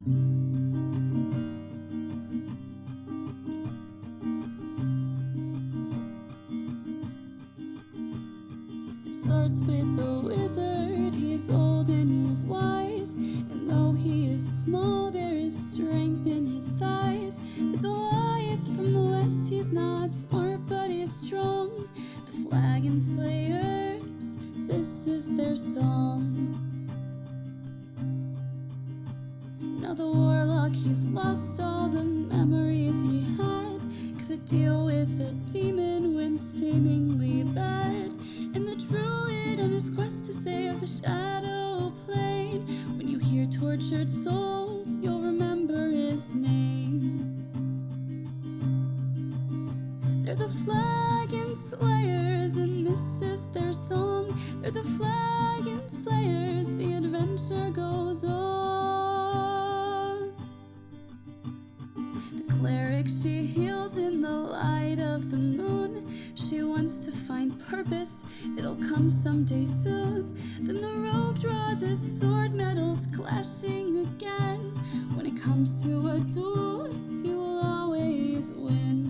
It starts with a wizard, he's old and he's wise, and though he is small, there is strength in his size. The Goliath from the west, he's not smart, but he's strong. The Flagon Slayers, this is their song. Now the warlock, he's lost all the memories he had, 'cause to deal with a demon went seemingly bad. And the druid on his quest to save the shadow plane, when you hear tortured souls, you'll remember his name. They're the Flagon Slayers, and this is their song. They're the Flagon Slayers, the adventure goes on. The cleric, she heals in the light of the moon. She wants to find purpose, it'll come someday soon. Then the rogue draws his sword, metals clashing again. When it comes to a duel, he will always win.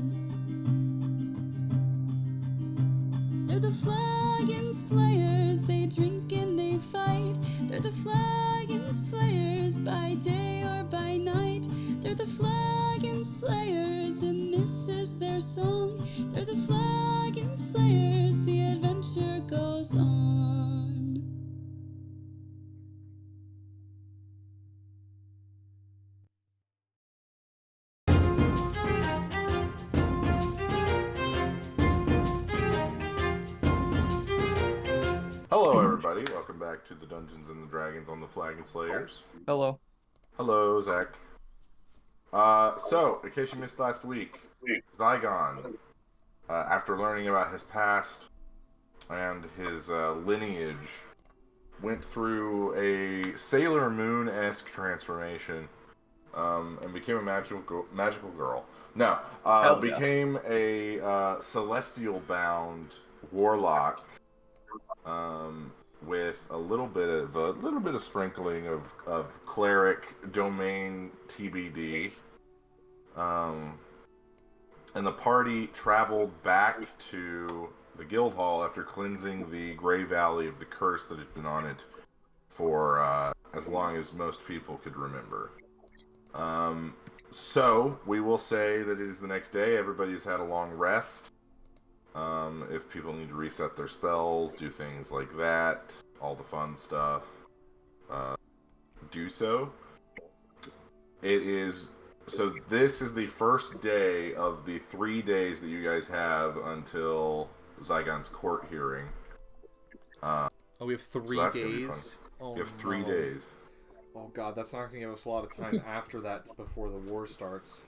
They're the Flagon Slayers, they drink and they fight. They're the Flagon Slayers, by day or by night. They're the Flagon Slayers, and this is their song. They're the Flagon Slayers, the adventure goes on. Hello, everybody. Welcome back to the Dungeons and the Dragons on the Flagon Slayers. Hello. Hello, Zach. So, in case you missed last week, Zaigon, after learning about his past and his lineage, went through a Sailor Moon-esque transformation and became a magical girl. No, became a celestial-bound warlock. With a little bit of sprinkling of cleric domain TBD, and the party traveled back to the guild hall after cleansing the Grey Valley of the curse that had been on it for as long as most people could remember. So we will say that it is the next day. Everybody's had a long rest. If people need to reset their spells, do things like that, all the fun stuff, do so. So this is the first day of the 3 days that you guys have until Zaigon's court hearing. We have 3 days? Oh, we have 3 days. Oh god, that's not gonna give us a lot of time after that before the war starts.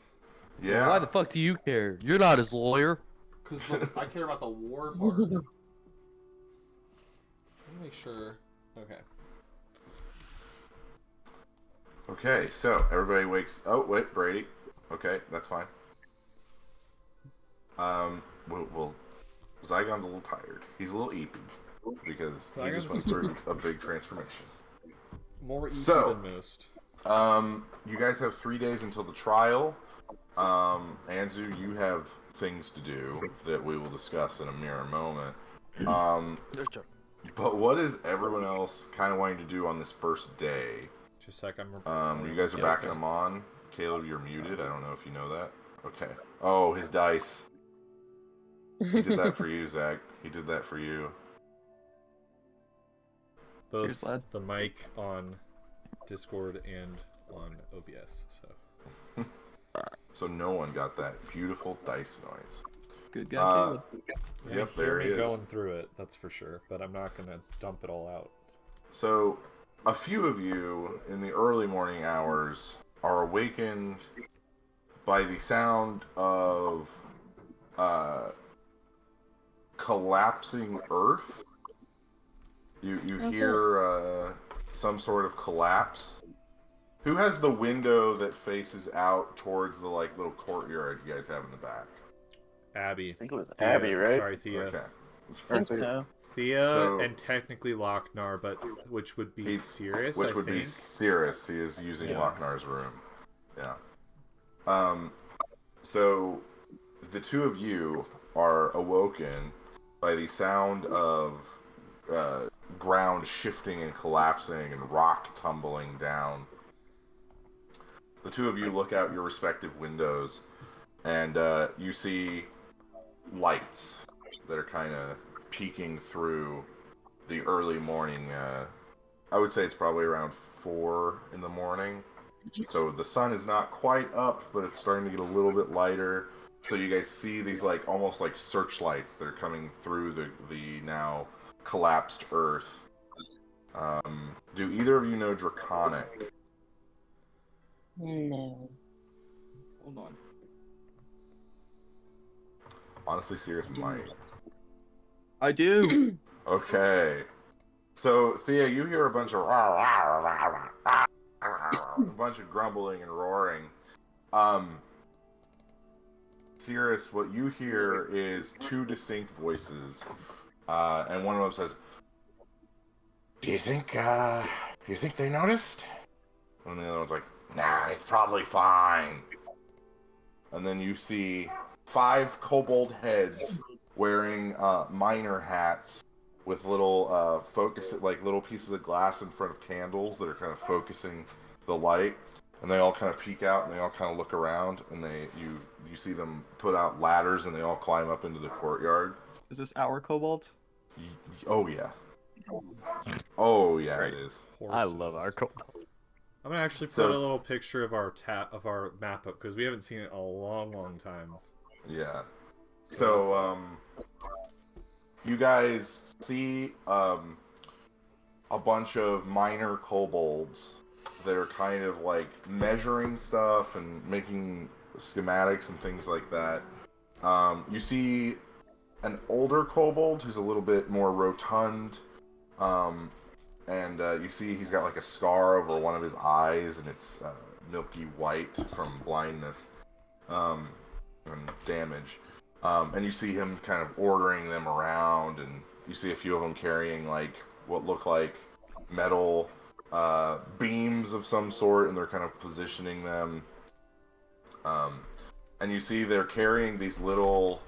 Yeah. Why the fuck do you care? You're not his lawyer. Because I care about the war part. Let me make sure. Okay. Okay, so everybody wakes. Oh wait, Brady. Okay, that's fine. Well, Zaigon's a little tired. He's a little eepy because he just went through a big transformation. More eepy than most. You guys have 3 days until the trial. Anzu, you have things to do that we will discuss in a mere moment. But what is everyone else kind of wanting to do on this first day? Just a sec, you guys are back in Emon. Caleb, you're muted. I don't know if you know that. Okay. Oh, his dice. He did that for you, Zach. He did that for you. Both Cheers, lad. the mic on Discord and on OBS, so. So no one got that beautiful dice noise. Good guy, Caleb. Yep, there he is. Going through it, that's for sure. But I'm not gonna dump it all out. So, a few of you in the early morning hours are awakened by the sound of collapsing earth. You hear some sort of collapse. Who has the window that faces out towards the little courtyard you guys have in the back? Abby. I think it was Thea. Abby, right? Sorry, Thea. Okay. I think so. Thea So- and technically Lochnar, but which would be Cirrus, which I would be think. Cirrus. He is using Yeah. Lochnar's room. Yeah. So the two of you are awoken by the sound of ground shifting and collapsing and rock tumbling down. The two of you look out your respective windows, and you see lights that are kind of peeking through the early morning. I would say it's probably around 4 in the morning. So the sun is not quite up, but it's starting to get a little bit lighter. So you guys see these like almost like searchlights that are coming through the now collapsed earth. Do either of you know Draconic? No. Hold on. Honestly, Sirius might. I do. Okay. So, Thea, you hear a bunch of a bunch of grumbling and roaring. Sirius, what you hear is two distinct voices, and one of them says, "Do you think they noticed?" And the other one's like, "Nah, it's probably fine." And then you see 5 kobold heads wearing miner hats with little little pieces of glass in front of candles that are kind of focusing the light, and they all kind of peek out and they all kind of look around, and you see them put out ladders and they all climb up into the courtyard. Is this our kobolds? Oh yeah. Oh yeah, Great. it is. I love our kobolds. I'm gonna actually put So- a little picture of our map up because we haven't seen it in a long time. Yeah. So So, you guys see a bunch of minor kobolds that are kind of like measuring stuff and making schematics and things like that. You see an older kobold who's a little bit more rotund, and you see he's got like a scar over one of his eyes, and it's milky white from blindness and damage. And you see him kind of ordering them around, and you see a few of them carrying like what look like metal beams of some sort, and they're kind of positioning them. And you see they're carrying these little,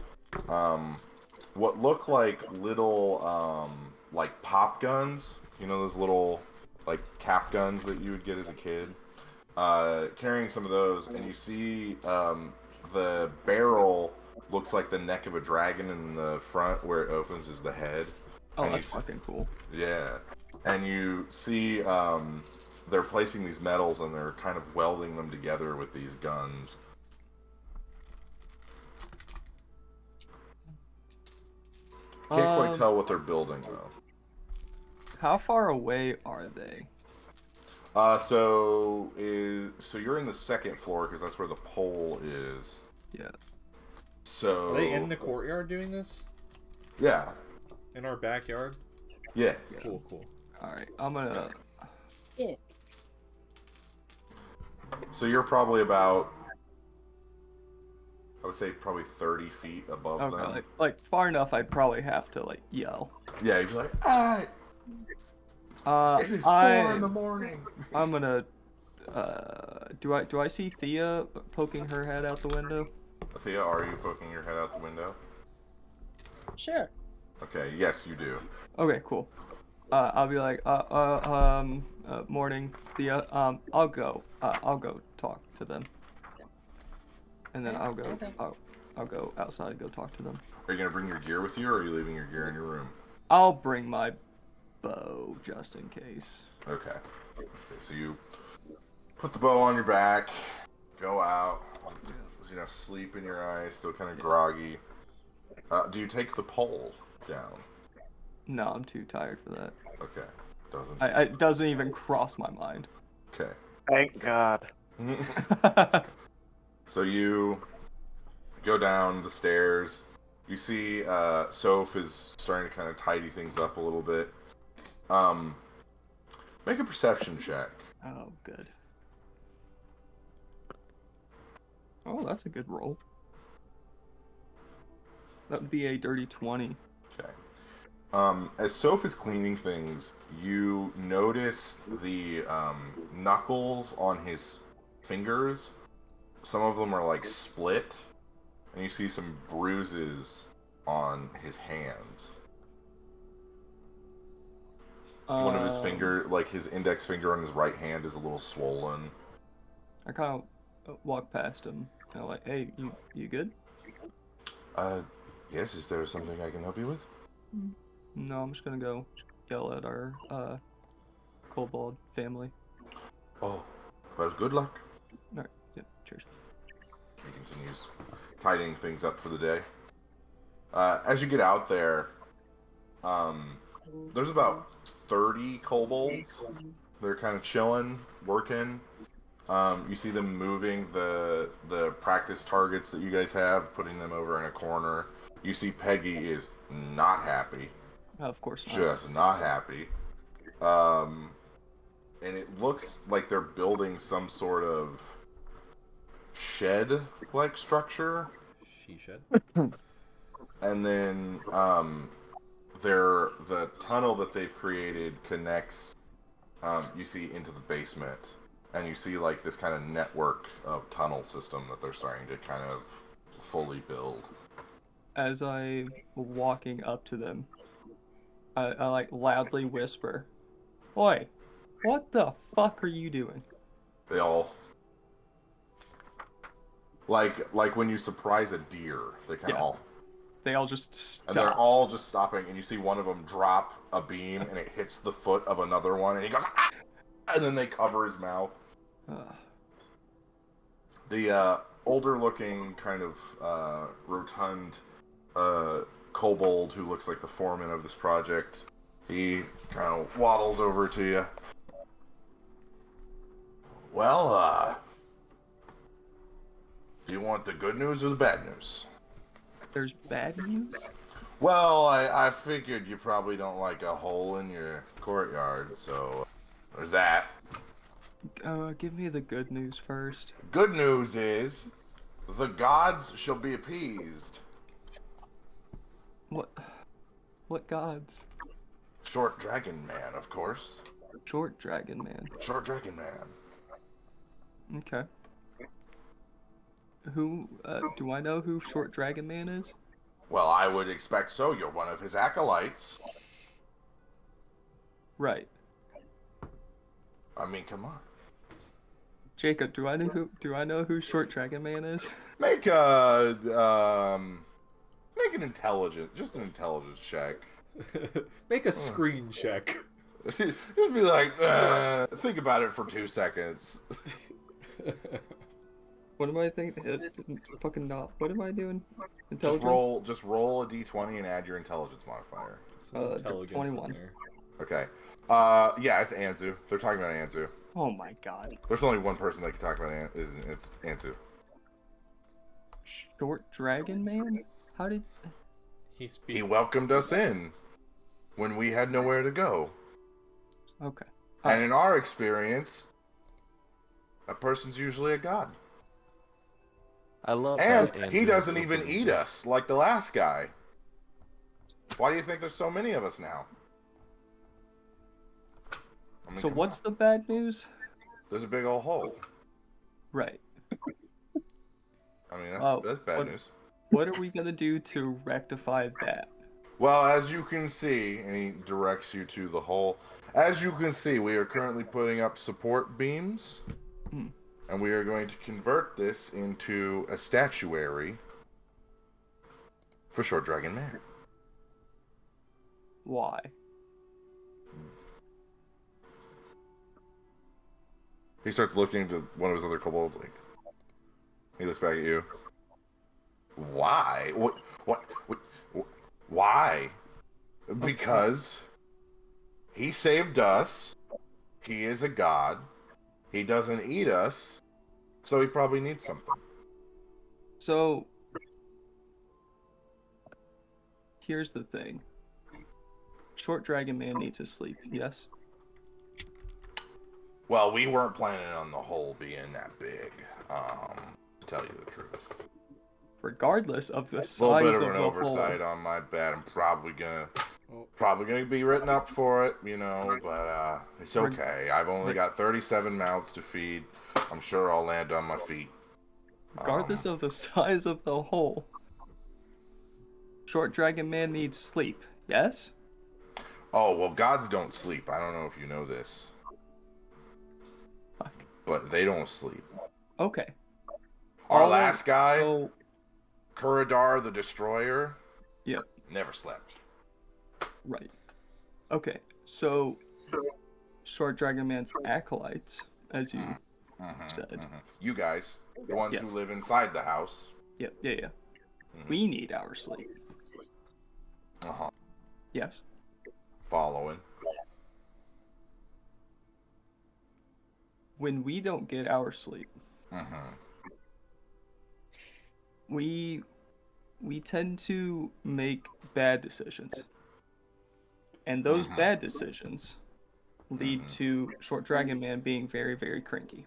what look like little, like pop guns. You know, those little, like cap guns that you would get as a kid. Carrying some of those, and you see the barrel looks like the neck of a dragon, in the front where it opens is the head. Oh, And that's fucking cool. Yeah. And you see they're placing these metals and they're kind of welding them together with these guns. Can't quite tell what they're building though. How far away are they? So you're in the second floor because that's where the pole is. Yeah. So Are they in the courtyard doing this? Yeah. In our backyard? Yeah. Cool. Alright, I'm gonna... Yeah. So you're probably about, I would say probably 30 feet above Okay, them. like far enough I'd probably have to, like, yell. Yeah, you'd be like, "Ah, it is 4 in the morning." I'm gonna... do I see Thea poking her head out the window? Thea, are you poking your head out the window? Sure. Okay, yes, you do. Okay, cool. I'll be like, morning, Thea. I'll go talk to them, and then I'll go. Okay. I'll go outside and go talk to them. Are you gonna bring your gear with you, or are you leaving your gear in your room? I'll bring my bow just in case. Okay. So you put the bow on your back, go out, sleep in your eyes, still kind of groggy. Do you take the pole down? No, I'm too tired for that. Okay. Doesn't. It doesn't even cross my mind. Okay. Thank God. So you go down the stairs. You see Soph is starting to kind of tidy things up a little bit. Make a perception check. Oh, good. Oh, that's a good roll. That would be a dirty 20. Okay. As Soph is cleaning things, you notice the knuckles on his fingers. Some of them are like split, and you see some bruises on his hands. One of his finger, like his index finger on his right hand, is a little swollen. I kind of walk past him. And I'm like, hey, you good? Yes, is there something I can help you with? No, I'm just gonna go yell at our kobold family. Oh, well, good luck. Alright, yep, cheers. He continues tidying things up for the day. As you get out there, there's about 30 kobolds. They're kind of chilling, working. You see them moving the practice targets that you guys have, putting them over in a corner. You see Peggy is not happy. Of course not. Just not happy. And it looks like they're building some sort of shed-like structure. She shed. And then the tunnel that they've created connects, you see, into the basement. And you see like this kind of network of tunnel system that they're starting to kind of fully build. As I'm walking up to them, I like loudly whisper, "Oi, what the fuck are you doing?" They all like when you surprise a deer, they kind of all. They all just stop. And they're all just stopping, and you see one of them drop a beam, and it hits the foot of another one, and he goes, ah! And then they cover his mouth. The older-looking, kind of rotund kobold who looks like the foreman of this project, he kind of waddles over to you. Well, do you want the good news or the bad news? There's bad news? Well, I figured you probably don't like a hole in your courtyard, so there's that. Give me the good news first. Good news is, the gods shall be appeased. What gods? Short Dragon Man, of course. Short Dragon Man. Short Dragon Man. Okay. Who, do I know who Short Dragon Man is? Well, I would expect so. You're one of his acolytes. Right. I mean, come on. Jacob, do I know who Short Dragon Man is? Make an intelligence check. Make a screen check. Just be like, think about it for 2 seconds. What am I thinking? Fucking not. What am I doing? Intelligence? Just roll a d20 and add your intelligence modifier. Intelligence 21. in there. Okay. Yeah, it's Anzu. They're talking about Anzu. Oh my god. There's only one person that can talk about it's Anzu. Short Dragon Man? How did... He speaks. He welcomed us in when we had nowhere to go. Okay. And in our experience, a person's usually a god. I love And that he Andrew doesn't is even looking eat good. us like the last guy. Why do you think there's so many of us now? I mean, So come what's on. the bad news? There's a big old hole. Right. I mean, Oh, that's bad what- news. What are we gonna do to rectify that? Well, as you can see, and he directs you to the hole. As you can see, we are currently putting up support beams. Hmm. And we are going to convert this into a statuary for Short Dragon Man. Why? He starts looking to one of his other kobolds, like, he looks back at you. Why? What? Why? Because he saved us. He is a god. He doesn't eat us, so he probably needs something. So, here's the thing. Short Dragon Man needs to sleep, yes? Well, we weren't planning on the hole being that big, to tell you the truth. Regardless of the A size little bit of of an the oversight hole. on my bad. I'm probably gonna Probably gonna be written up for it, you know, but it's okay. I've only got 37 mouths to feed. I'm sure I'll land on my feet. Regardless of the size of the hole, Short Dragon Man needs sleep. Yes? Oh, well, gods don't sleep. I don't know if you know this. Fuck. But they don't sleep. Okay. Our last guy, So, Kuradar the Destroyer, yep. never slept. Right. Okay. So, Short Dragon Man's acolytes, as you said. You guys, the ones who live inside the house. Yep. Yeah. We need our sleep. Yes. Following. When we don't get our sleep, we tend to make bad decisions. And those bad decisions lead to Short Dragon Man being very, very cranky.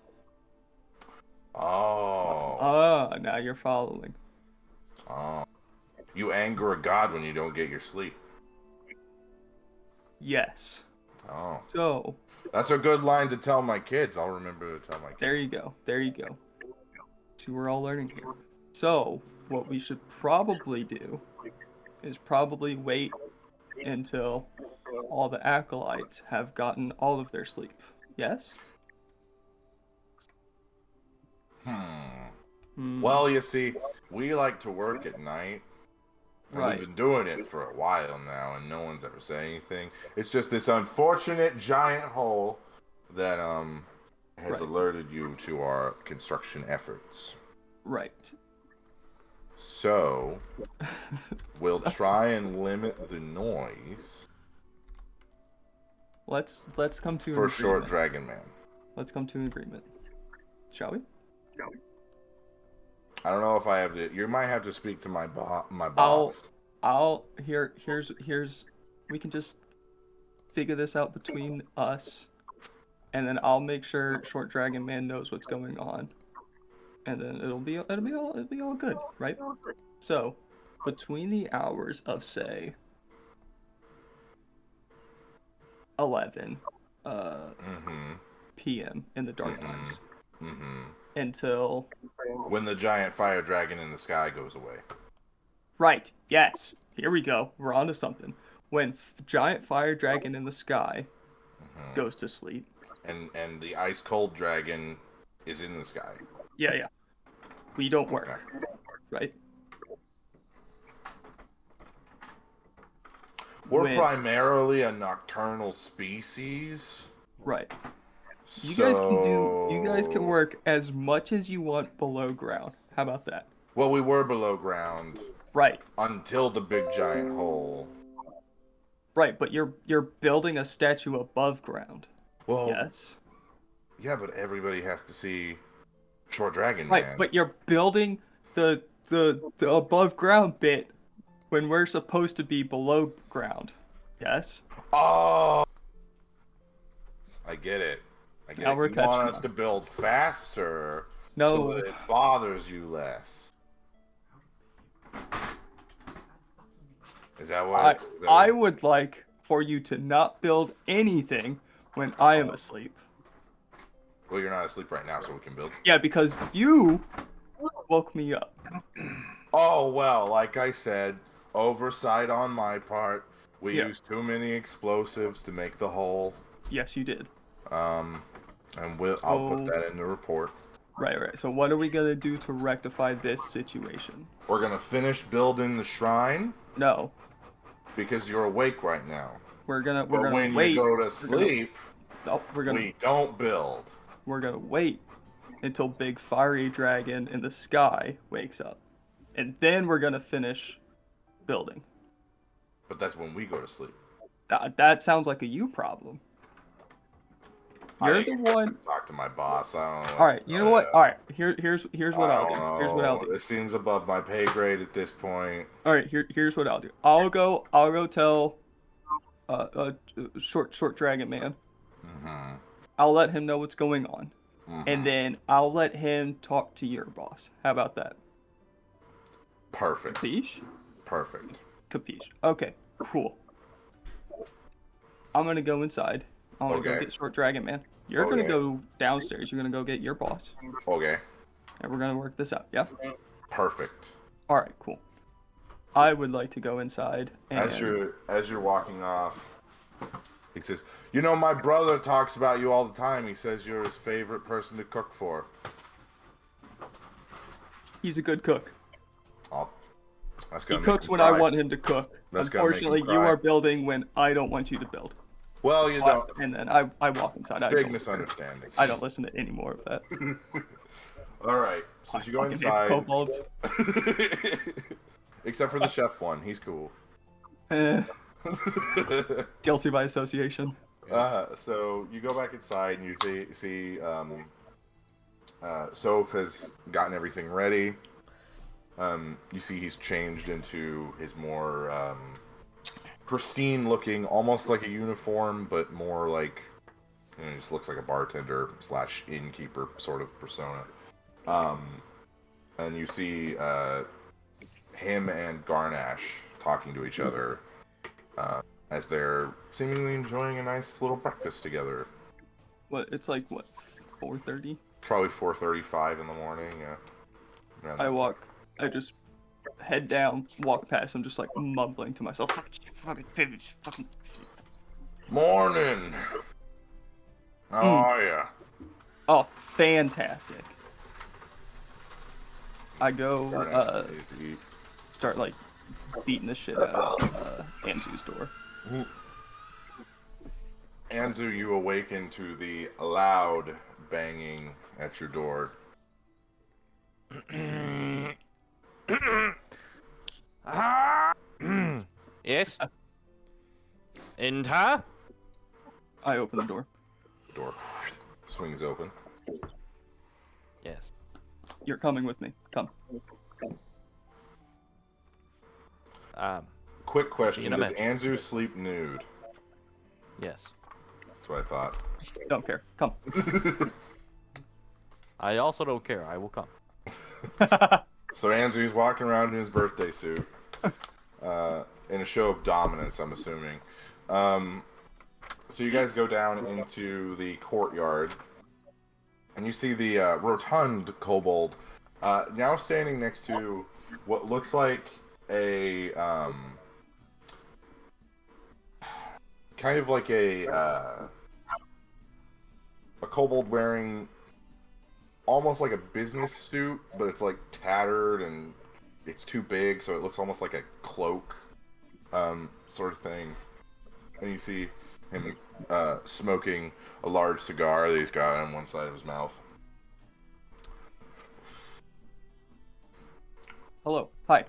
Oh. Now you're following. Oh. You anger a god when you don't get your sleep. Yes. Oh. So. That's a good line to tell my kids. I'll remember to tell my kids. There you go. There you go. See, we're all learning here. So, what we should probably do is probably wait until all the acolytes have gotten all of their sleep. Yes? Well, you see, we like to work at night. And Right. we've been doing it for a while now, and no one's ever said anything. It's just this unfortunate giant hole that has alerted you to our construction efforts. Right. So, we'll try and limit the noise Let's come to an for agreement. Short Dragon Man. Let's come to an agreement. Shall we? I don't know if I have to. You might have to speak to my boss. Here's we can just figure this out between us, and then I'll make sure Short Dragon Man knows what's going on, and then it'll be all good, right? So, between the hours of say 11 p.m. in the dark times until when the giant fire dragon in the sky goes away. Right. Yes. Here we go. We're on to something. When giant fire dragon in the sky goes to sleep. And the ice cold dragon is in the sky. Yeah. We don't work. Right? We're primarily a nocturnal species. Right. You guys can work as much as you want below ground. How about that? Well, we were below ground. Right. Until the big giant hole. Right, but you're building a statue above ground. Well, yes. Yeah, but everybody has to see Short Dragon Man. Right, but you're building the above ground bit when we're supposed to be below ground. Yes? Oh! I get it. Now we're you want us to build faster so that it bothers you less. Is that what I would like for you to not build anything when I am asleep. Well, you're not asleep right now, so we can build. Yeah, because you woke me up. Oh, well, like I said, oversight on my part. We used too many explosives to make the hole. Yes, you did. And I'll put that in the report. Right. So what are we gonna do to rectify this situation? We're gonna finish building the shrine. No. Because you're awake right now. We're gonna when wait. you go to sleep, we don't build. We're gonna wait until big fiery dragon in the sky wakes up, and then we're gonna finish building. But that's when we go to sleep. That sounds like a you problem. You're the one. Talk to my boss. I don't know. All right. You know what? All right. Here's what I'll do. Here's what I'll do. This seems above my pay grade at this point. All right. Here's what I'll do. I'll go tell short dragon man. I'll let him know what's going on, and then I'll let him talk to your boss. How about that? Perfect. Capiche? Perfect. Capiche. Okay. Cool. I'm gonna go inside. I'm gonna go Okay. get Short Dragon Man. You're gonna Okay. go downstairs. You're gonna go get your boss, Okay. and we're gonna work this out. Yeah. Perfect. All right. Cool. I would like to go inside. And... As you're walking off, he says, "You know, my brother talks about you all the time. He says you're his favorite person to cook for." He's a good cook. Oh, that's He gonna make cooks him when cry. I want him to cook. That's gonna make him Unfortunately, you cry. are building when I don't want you to build. Well, you know, And then I walk inside. I big don't- misunderstanding. I don't listen to any more of that. All right, so you go Fucking hate inside. kobolds. Except for the chef one, he's cool. Guilty by association. So you go back inside and you see Soph has gotten everything ready. You see he's changed into his more pristine looking, almost like a uniform, but more like, you know, he just looks like a bartender / innkeeper sort of persona. And you see him and Garnash talking to each other as they're seemingly enjoying a nice little breakfast together. What? It's like what? 4:30. Probably 4:35 in the morning. Yeah. Around that time. I just head down, walk past. I'm just like mumbling to myself. Fucking. Morning. How are ya? Oh, fantastic. I go Garnash needs to eat. start like beating the shit out of Anzu's door. Anzu, you awaken to the loud banging at your door. Yes? Enter? I open the door. Door swings open. Yes. You're coming with me. Come. Quick question: You know, does man. Anzu sleep nude? Yes. That's what I thought. Don't care. Come. I also don't care. I will come. So Anzu's walking around in his birthday suit, in a show of dominance, I'm assuming. So you guys go down into the courtyard, and you see the rotund kobold now standing next to what looks like a kind of like a kobold wearing almost like a business suit, but it's like tattered and it's too big, so it looks almost like a cloak sort of thing. And you see him smoking a large cigar that he's got on one side of his mouth. Hello. Hi.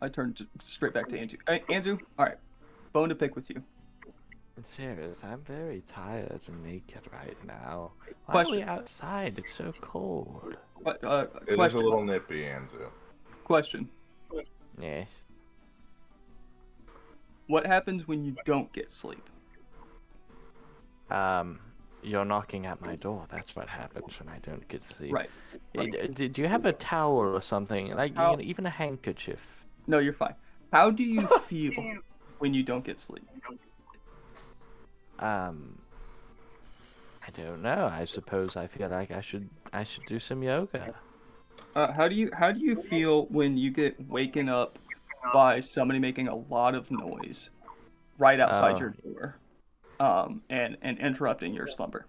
I turned straight back to Anzu. Hey, Anzu. All right. Bone to pick with you. Serious, I'm very tired and naked right now. Why Question. are we outside? It's so cold. What? It is a Question. little nippy, Anzu. Question. Yes. What happens when you don't get sleep? You're knocking at my door. That's what happens when I don't get sleep. Right. Did you have a towel or something? Like, How- you know, even a handkerchief? No, you're fine. How do you feel when you don't get sleep? I don't know. I suppose I feel like I should do some yoga. How do you feel when you get waken up by somebody making a lot of noise right outside Oh. your door, and interrupting your slumber?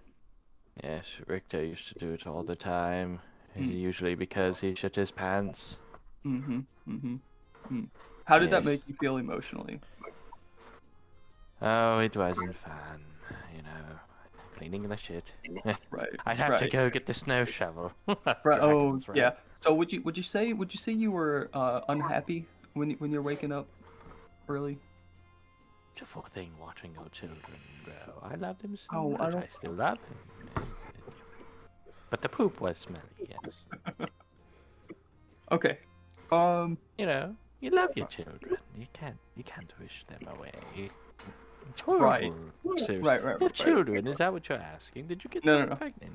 Yes, Richter used to do it all the time. Hmm. Usually because he shit his pants. Mm-hmm. Mm-hmm. How did that Yes. make you feel emotionally? Oh, it wasn't fun. You know, cleaning the shit. Right. I'd have to right. go get the snow shovel. Right. Oh, Dragons, right? yeah. So would you say you were unhappy when you're waking up early? Beautiful thing watching your children grow. I loved him so Oh, I much. don't- I still love him. But the poop was smelly, yes. Okay. You know, you love your children. You can't wish them away. It's horrible. Right. Seriously. Right. You have children, is that what you're asking? Did you get No, someone no. pregnant?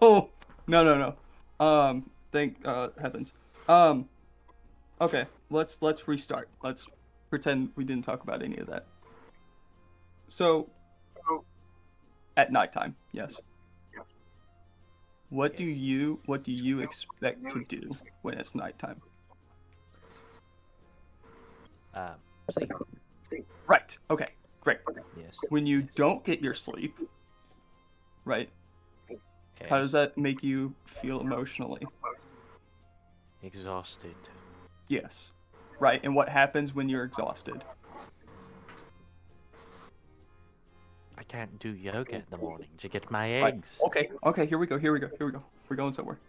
Oh, no. Thank heavens. Okay, let's restart. Let's pretend we didn't talk about any of that. So at nighttime, yes. What do you expect to do when it's nighttime? Sleep. Right. Okay. Great. Yes. When you don't get your sleep, right? How does that make you feel emotionally? Exhausted. Yes. Right. And what happens when you're exhausted? I can't do yoga in the morning to get my Right. eggs. Okay. Here we go. We're going somewhere.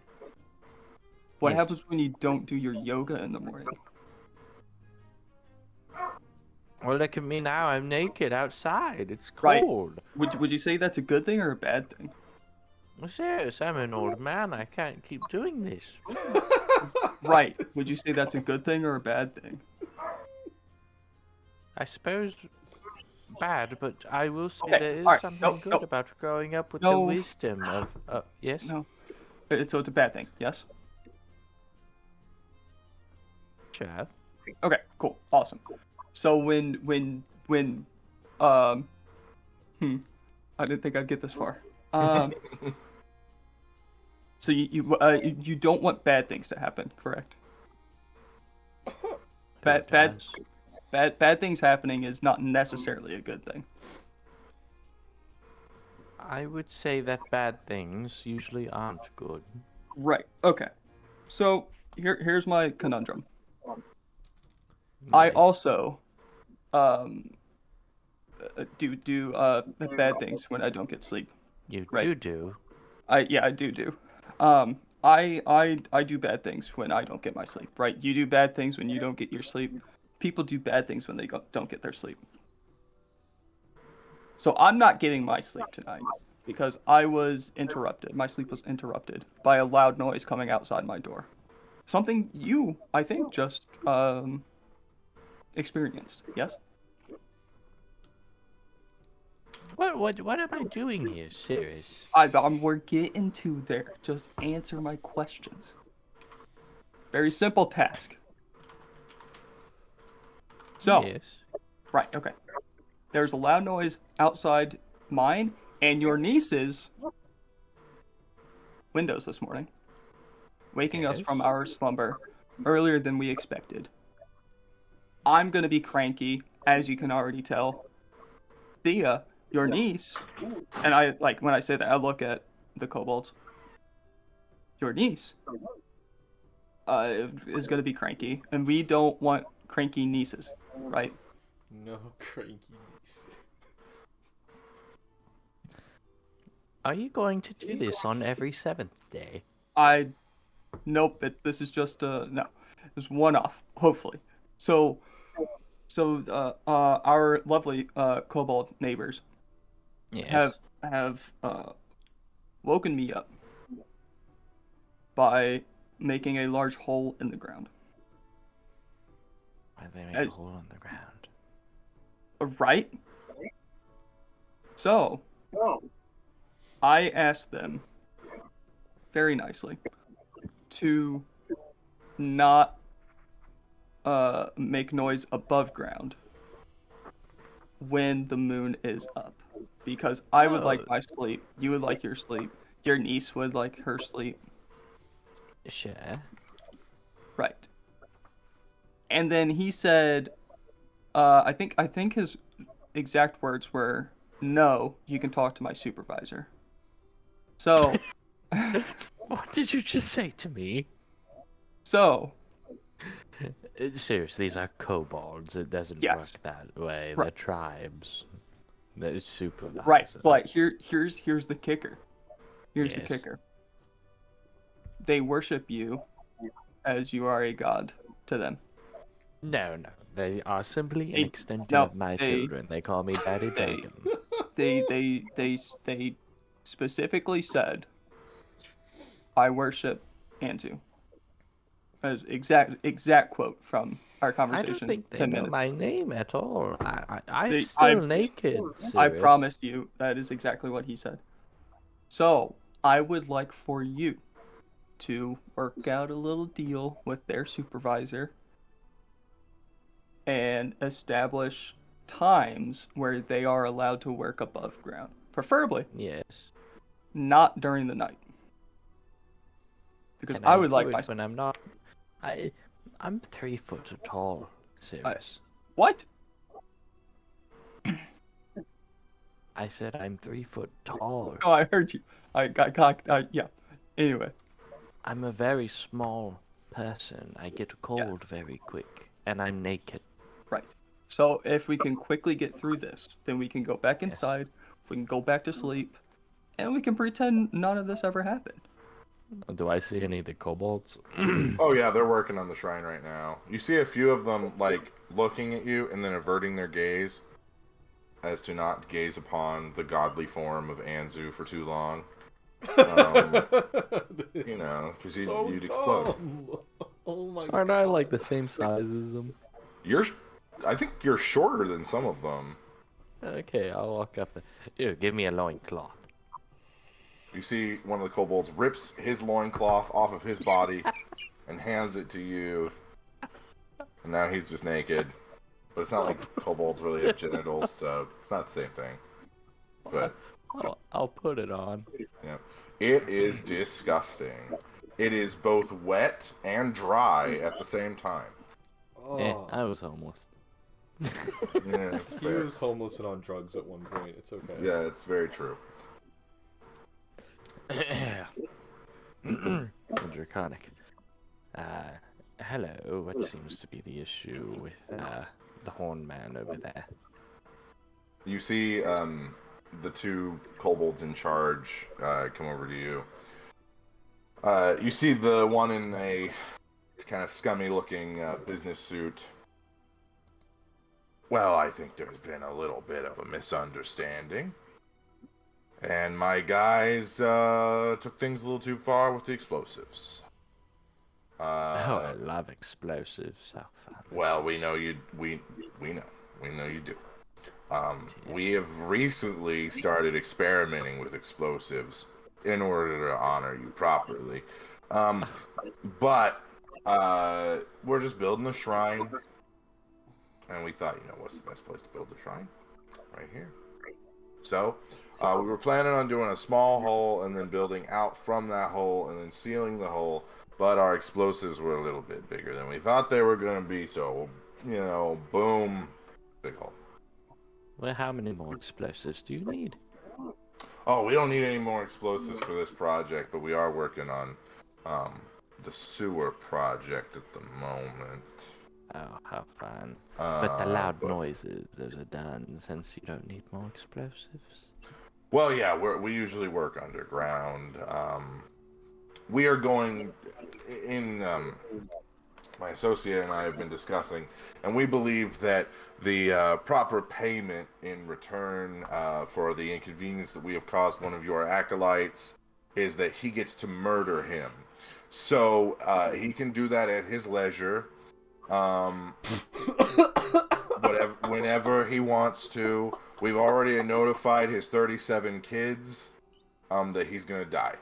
What Yes. happens when you don't do your yoga in the morning? Well, look at me now. I'm naked outside. It's Right. cold. Would you say that's a good thing or a bad thing? Well, serious, I'm an old man. I can't keep doing this. Right. Would you say that's a good thing or a bad thing? I suppose bad, but I will say Okay, there is alright, something no, good no. about growing up with the No. wisdom of. Yes? No. So it's a bad thing, yes? Sure. Okay, cool. Awesome. So when I didn't think I'd get this far. So you don't want bad things to happen, correct? Bad things happening is not necessarily a good thing. I would say that bad things usually aren't good. Right. Okay. So here's my conundrum. I Yes. also do bad things when I don't get sleep. You right. do. I do. I do bad things when I don't get my sleep. Right. You do bad things when you don't get your sleep. People do bad things when they don't get their sleep. So I'm not getting my sleep tonight because I was interrupted. My sleep was interrupted by a loud noise coming outside my door. Something you, I think, just experienced. Yes. What am I doing here? Serious? We're getting to there. Just answer my questions. Very simple task. So, Yes. right, okay. There's a loud noise outside mine and your niece's windows this morning, waking us Yes. from our slumber earlier than we expected. I'm gonna be cranky, as you can already tell. Thea, your niece, and I like when I say that I look at the kobolds. Your niece is gonna be cranky, and we don't want cranky nieces, right? No crankies. Are you going to do this on every 7th day? Nope. This is just no. It's one off, hopefully. So our lovely kobold neighbors Yes. have woken me up by making a large hole in the ground. Why they make As- a hole in the ground? Right? So I asked them very nicely to not make noise above ground when the moon is up, because I would like my sleep, you would like your sleep, your niece would like her sleep. Sure. Right. And then he said, I think his exact words were, "No, you can talk to my supervisor." So, What did you just say to me? so Seriously, these are kobolds. It doesn't Yes. work that way. Right. They're tribes. They're supervisor. right, but here's the kicker. Here's the Yes. kicker. They worship you as you are a god to them. No. They are simply an They- extension no, of my they- children. They call me Daddy they- Dagon. They specifically said, "I worship Anzu." As exact quote from our I conversation. don't think they 10 know minutes. my name at all. I'm They- still naked. I Serious. promise you that is exactly what he said. So I would like for you to work out a little deal with their supervisor and establish times where they are allowed to work above ground. Preferably Yes. not during the night. Because And I would like do my... it when I'm not. I'm 3 foot tall. Serious. What? I said I'm 3 foot tall. Oh, I heard you. I got yeah. Anyway. I'm a very small person. I get cold very quick, and I'm naked. Right. So if we can quickly get through this, then we can go back inside, we can go back to sleep, and we can pretend none of this ever happened. Do I see any of the kobolds? Oh yeah, they're working on the shrine right now. You see a few of them like looking at you and then averting their gaze as to not gaze upon the godly form of Anzu for too long. You know, because you'd explode. Oh my Aren't I like the same size as them? I think you're shorter than some of them. Okay, I'll walk up there. Here, give me a loincloth. You see one of the kobolds rips his loincloth off of his body and hands it to you. And now he's just naked. But it's not like kobolds really have genitals, so it's not the same thing. But I'll put it on. yeah, it is disgusting. It is both wet and dry at the same time. I was almost. Yeah, it's He fair. was homeless and on drugs at one point. It's okay. Yeah, it's very true. Draconic. Hello, what seems to be the issue with the horn man over there? You see the two kobolds in charge come over to you. You see the one in a kind of scummy-looking business suit. Well, I think there's been a little bit of a misunderstanding. And my guys took things a little too far with the explosives. Oh, I love explosives. Oh, fun. Well, we know you. We know you do. We have recently started experimenting with explosives in order to honor you properly. But we're just building a shrine, and we thought, what's the best place to build the shrine? Right here. So we were planning on doing a small hole and then building out from that hole and then sealing the hole. But our explosives were a little bit bigger than we thought they were going to be. So, boom, big hole. Well, how many more explosives do you need? Oh, we don't need any more explosives for this project, but we are working on the sewer project at the moment. Oh, how fun. But the loud noises, those are done since you don't need more explosives. Well, yeah, we usually work underground. We are going in. My associate and I have been discussing, and we believe that the proper payment in return for the inconvenience that we have caused one of your acolytes is that he gets to murder him. So he can do that at his leisure, whenever he wants to. We've already notified his 37 kids that he's going to die.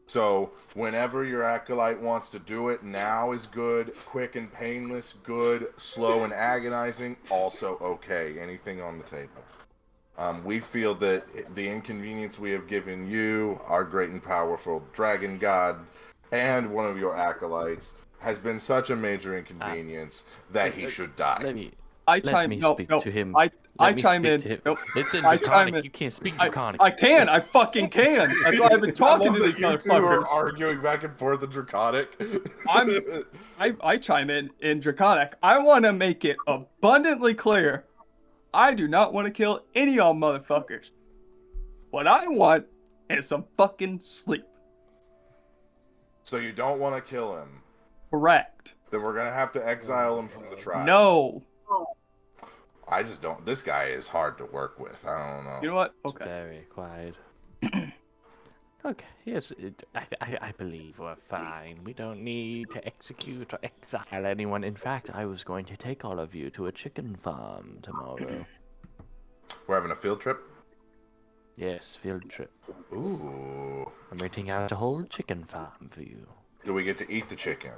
So, whenever your acolyte wants to do it, now is good. Quick and painless, good. Slow and agonizing, also okay. Anything on the table. We feel that the inconvenience we have given you, our great and powerful dragon god, and one of your acolytes, has been such a major inconvenience that he should die. Let me speak to him. I chime in. Nope. It's in I chime Draconic. in. You can't speak Draconic. I can. I fucking can. That's why I've been talking to these you two are motherfuckers. arguing back and forth in Draconic. I chime in Draconic. I want to make it abundantly clear. I do not want to kill any of y'all motherfuckers. What I want is some fucking sleep. So you don't want to kill him. Correct. Then we're gonna have to exile him from the tribe. No. I just don't. This guy is hard to work with. I don't know. You know what? It's Okay. very quiet. Okay, yes, I believe we're fine. We don't need to execute or exile anyone. In fact, I was going to take all of you to a chicken farm tomorrow. We're having a field trip. Yes, field trip. Ooh. I'm renting out a whole chicken farm for you. Do we get to eat the chicken?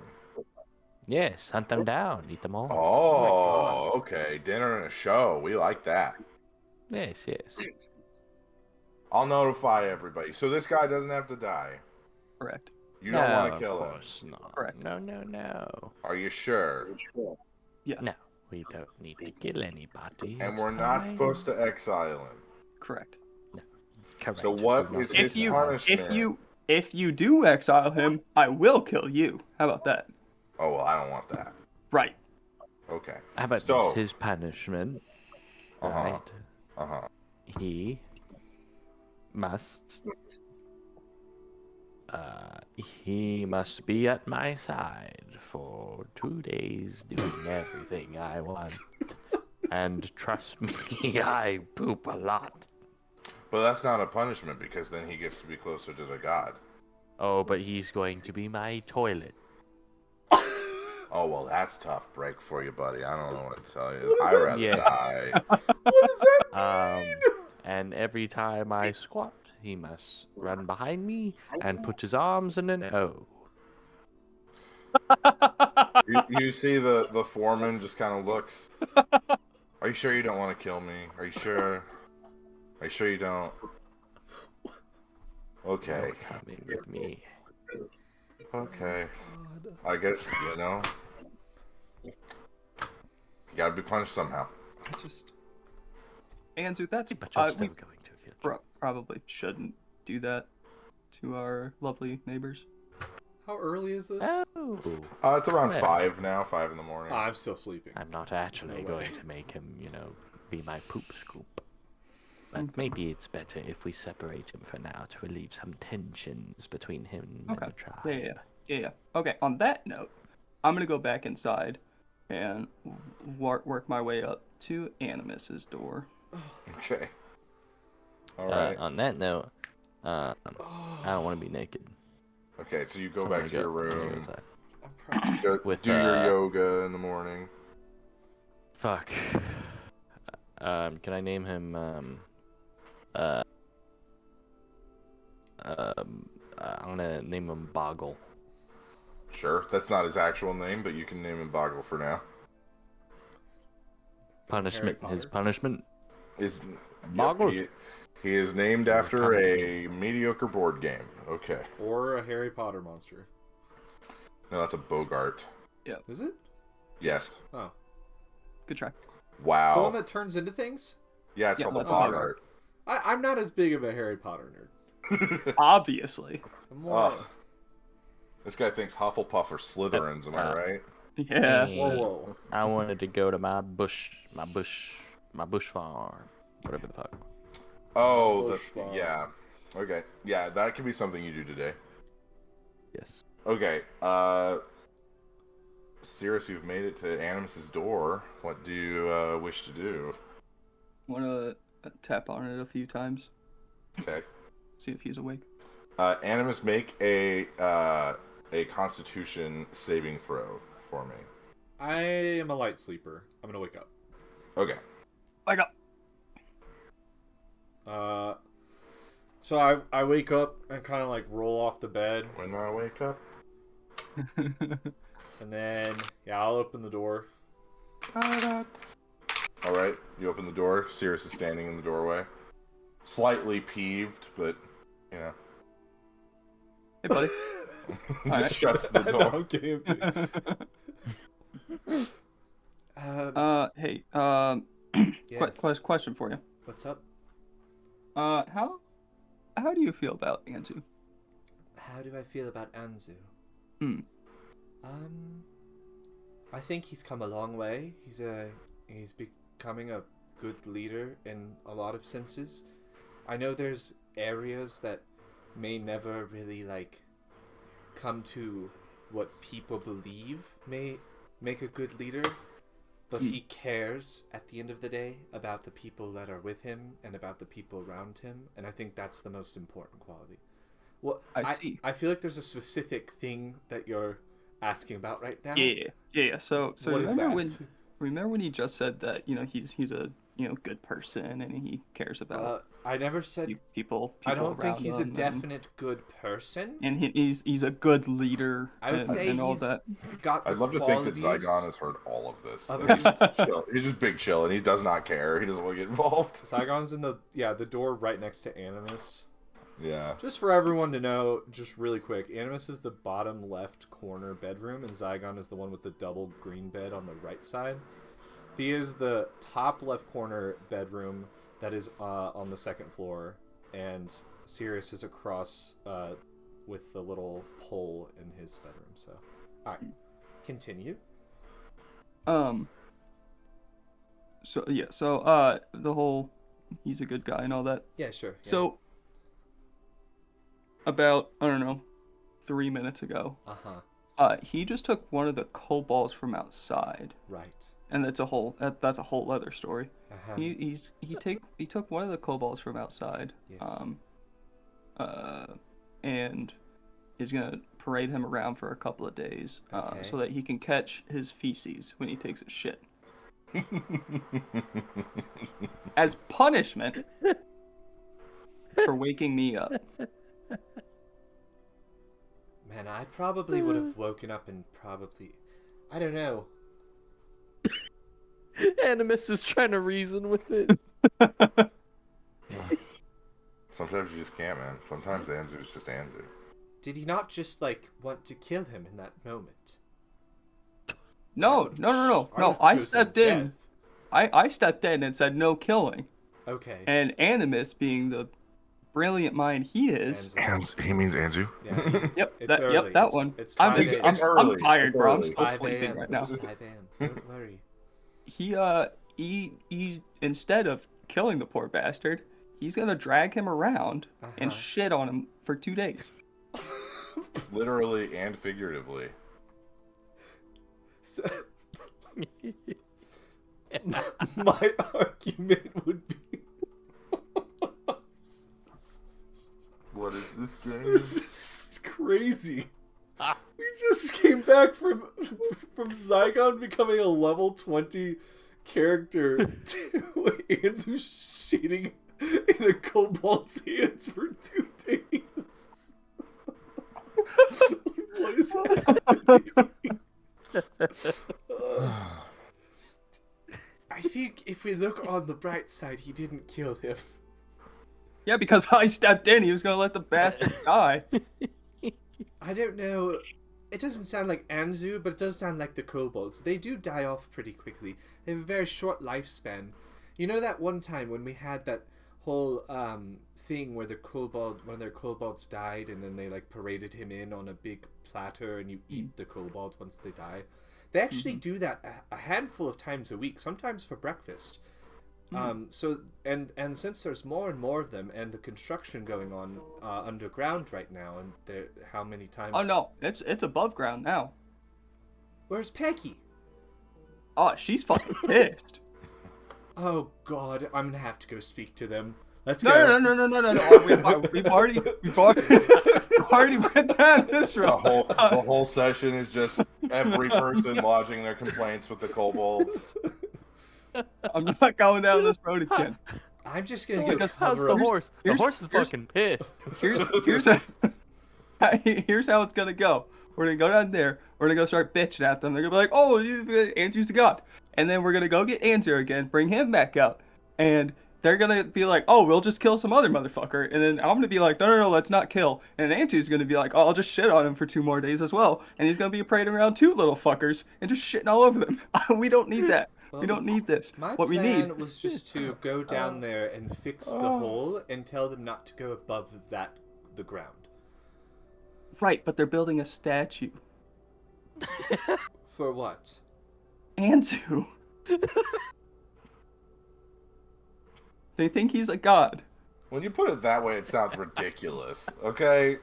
Yes, hunt them down, eat them all. Oh, okay. Dinner and a show. We like that. Yes, yes. I'll notify everybody. So this guy doesn't have to die. Correct. You don't want to of kill him. course not. Correct. No, no, no. Are you sure? Yes. No, we don't need to kill anybody. And it's we're not fine. supposed to exile him. Correct. Correct. So what Do not is kill his him. punishment? If you do exile him, I will kill you. How about that? Oh, well, I don't want that. Right. Okay. How about So- this? His punishment? Uh-huh. Right. Uh-huh. He must. He must be at my side for 2 days doing everything I want. And trust me, I poop a lot. But that's not a punishment because then he gets to be closer to the god. Oh, but he's going to be my toilet. Oh, well, that's tough break for you, buddy. I don't know what to tell you. I'd rather Yes. die. What does that mean? And every time I squat, he must run behind me and put his arms in an O. You see the foreman just kind of looks. Are you sure you don't want to kill me? Are you sure? Are you sure you don't? Okay. Coming with me. Okay. I guess, you know. You gotta be punished somehow. I just. Anzu, that's But you're we still going to feel. probably shouldn't do that to our lovely neighbors. How early is this? Oh, It's around Yeah. 5 now, 5 in the morning. I'm still sleeping. I'm not actually no way. going to make him, be my poop scoop. But maybe it's better if we separate him for now to relieve some tensions between him and Okay. the tribe. Yeah. Okay. On that note, I'm gonna go back inside and work my way up to Animus's door. Okay. Alright. On that note, I don't want to be naked. Okay, so you go I'm back gonna to your I'm gonna go room, inside. I'm proud. With, do your yoga in the morning. Fuck. Can I name him? I'm gonna name him Boggle. Sure, that's not his actual name, but you can name him Boggle for now. Punishment. Harry His Potter? punishment. Is Boggle. he is named after a mediocre board game. Okay. Or a Harry Potter monster. No, that's a Bogart. Is it? Yes. Oh. Good try. The Wow. one that turns into things? Yeah, it's Yeah, called a that's a Bogart. Bogart. I'm not as big of a Harry Potter nerd. Obviously. I'm more. Oh. This guy thinks Hufflepuff are Slytherins, am I right? Yeah. Hey, Whoa. I wanted to go to my bush farm, whatever the fuck. Oh, Bush farm. yeah. Okay. Yeah, that could be something you do today. Yes. Okay, Cirrus, you've made it to Animus's door. What do you wish to do? Wanna tap on it a few times, Okay. see if he's awake. Animus, make a Constitution saving throw for me. I am a light sleeper. I'm gonna wake up. Okay. Wake up. So I wake up and kind of like roll off the bed, When I wake up. and then I'll open the door. All right, you open the door. Cirrus is standing in the doorway, slightly peeved, but you know, Hey, buddy. just shuts the door. Okay. Hey. Yes. Question for you. What's up? How do you feel about Anzu? How do I feel about Anzu? Hmm. I think he's come a long way. He's becoming a good leader in a lot of senses. I know there's areas that may never really like come to what people believe may make a good leader, but he cares at the end of the day about the people that are with him and about the people around him, and I think that's the most important quality. Well, I see. I feel like there's a specific thing that you're asking about right now. Yeah. So What is remember that? when you just said that he's a good person, and he cares about I never said. people I don't think around he's a him, definite good person. and he's a good leader. I would say and all he's that. got. I'd the love to think that qualities Zaigon has heard all of this. of And he's, a- just chill. He's just big chill, and he does not care. He doesn't want to get involved. Zaigon's in the door right next to Animus. Yeah. Just for everyone to know, just really quick, Animus is the bottom left corner bedroom, and Zaigon is the one with the double green bed on the right side. Thea is the top left corner bedroom that is on the second floor, and Sirius is across with the little pole in his bedroom. So, all right, continue. So the whole he's a good guy and all that. Yeah, sure. Yeah. So about, I don't know, 3 minutes ago, he just took one of the kobolds from outside, right. and that's a whole other story. Uh-huh. He took one of the kobolds from outside, Yes. and is gonna parade him around for a couple of days, Okay. so that he can catch his feces when he takes a shit. As punishment for waking me up. Man, I probably would have woken up and I don't know. Animus is trying to reason with it. Sometimes you just can't, man. Sometimes Anzu's just Anzu. Did he not just want to kill him in that moment? No. I stepped in. I stepped in and said no killing. Okay. And Animus, being the brilliant mind he is. He means Anzu? Yeah. Yep. It's That, early. yep. That one. It's I'm 5 a.m. I'm tired, It's bro. I'm early. still 5 sleeping a.m. right now. It's 5 a.m. Don't worry. He instead of killing the poor bastard, he's gonna drag him around and shit on him for 2 days. Literally and figuratively. So, my argument would be What is this game? this is crazy. We just came back from Zaigon becoming a level 20 character to Anzu shitting in a kobold's hands for 2 days. What is happening? I think if we look on the bright side, he didn't kill him. Yeah, because I stepped in, he was gonna let the bastard die. I don't know. It doesn't sound like Anzu, but it does sound like the kobolds. They do die off pretty quickly. They have a very short lifespan. You know that one time when we had that whole thing where one of their kobolds died, and then they paraded him in on a big platter, and you eat the kobold once they die. They actually do that a handful of times a week, sometimes for breakfast. So since there's more and more of them, and the construction going on underground right now, and how many times? Oh no, it's above ground now. Where's Peggy? Oh, she's fucking pissed. Oh God, I'm gonna have to go speak to them. Let's No. We've already went down this road. The whole session is just every person lodging their complaints with the kobolds. I'm not going down this road again. I'm just gonna go How's cover the up. horse? The horse is fucking pissed. Here's how it's gonna go. We're gonna go down there. We're gonna go start bitching at them. They're gonna be like, "Oh, Anzu's a god," and then we're gonna go get Anzu again, bring him back out, and they're gonna be like, "Oh, we'll just kill some other motherfucker," and then I'm gonna be like, "No, let's not kill," and Anzu's gonna be like, "Oh, I'll just shit on him for 2 more days as well," and he's gonna be parading around 2 little fuckers and just shitting all over them. We don't need that. We don't need this. My What we plan need. was just to go down there and fix the hole and tell them not to go above the ground. Right, but they're building a statue. For what? Anzu. They think he's a god. When you put it that way, it sounds ridiculous. Okay?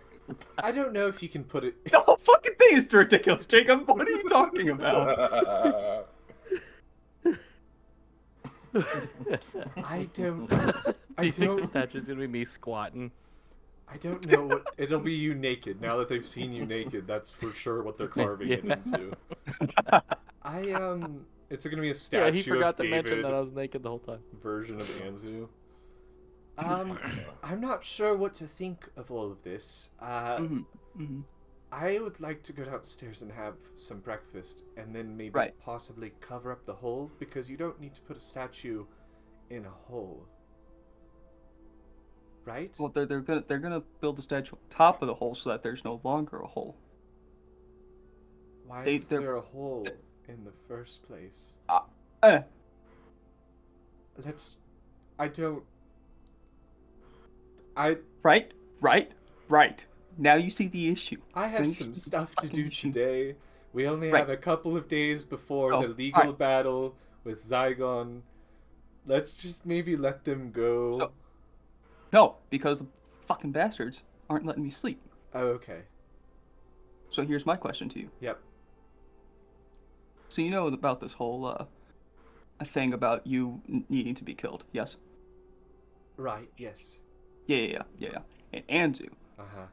I don't know if you can put it. The whole fucking thing is ridiculous, Jacob. What are you talking about? I don't. Do you think the statue's gonna be me squatting? I don't know what it'll be. You naked. Now that they've seen you naked, that's for sure what they're carving it Yeah. into. It's gonna be a statue Yeah, he forgot of to mention David that I was naked the whole time. version of Anzu. I'm not sure what to think of all of this. I would like to go downstairs and have some breakfast, and then maybe Right. possibly cover up the hole, because you don't need to put a statue in a hole, right? Well, they're gonna build the statue on top of the hole so that there's no longer a hole. Why they- is they're- there a hole in the first place? Eh. Let's. I don't. I Right. Now you see the issue. I have Then you some see the stuff to do fucking issue. today. We only Right. have a couple of days before Oh, the legal alright. battle with Zaigon. Let's just maybe let them go. So- No, because the fucking bastards aren't letting me sleep. Oh, okay. So here's my question to you. Yep. So you know about this whole thing about you needing to be killed, yes? Right. Yes. Yeah. And Anzu, Uh-huh.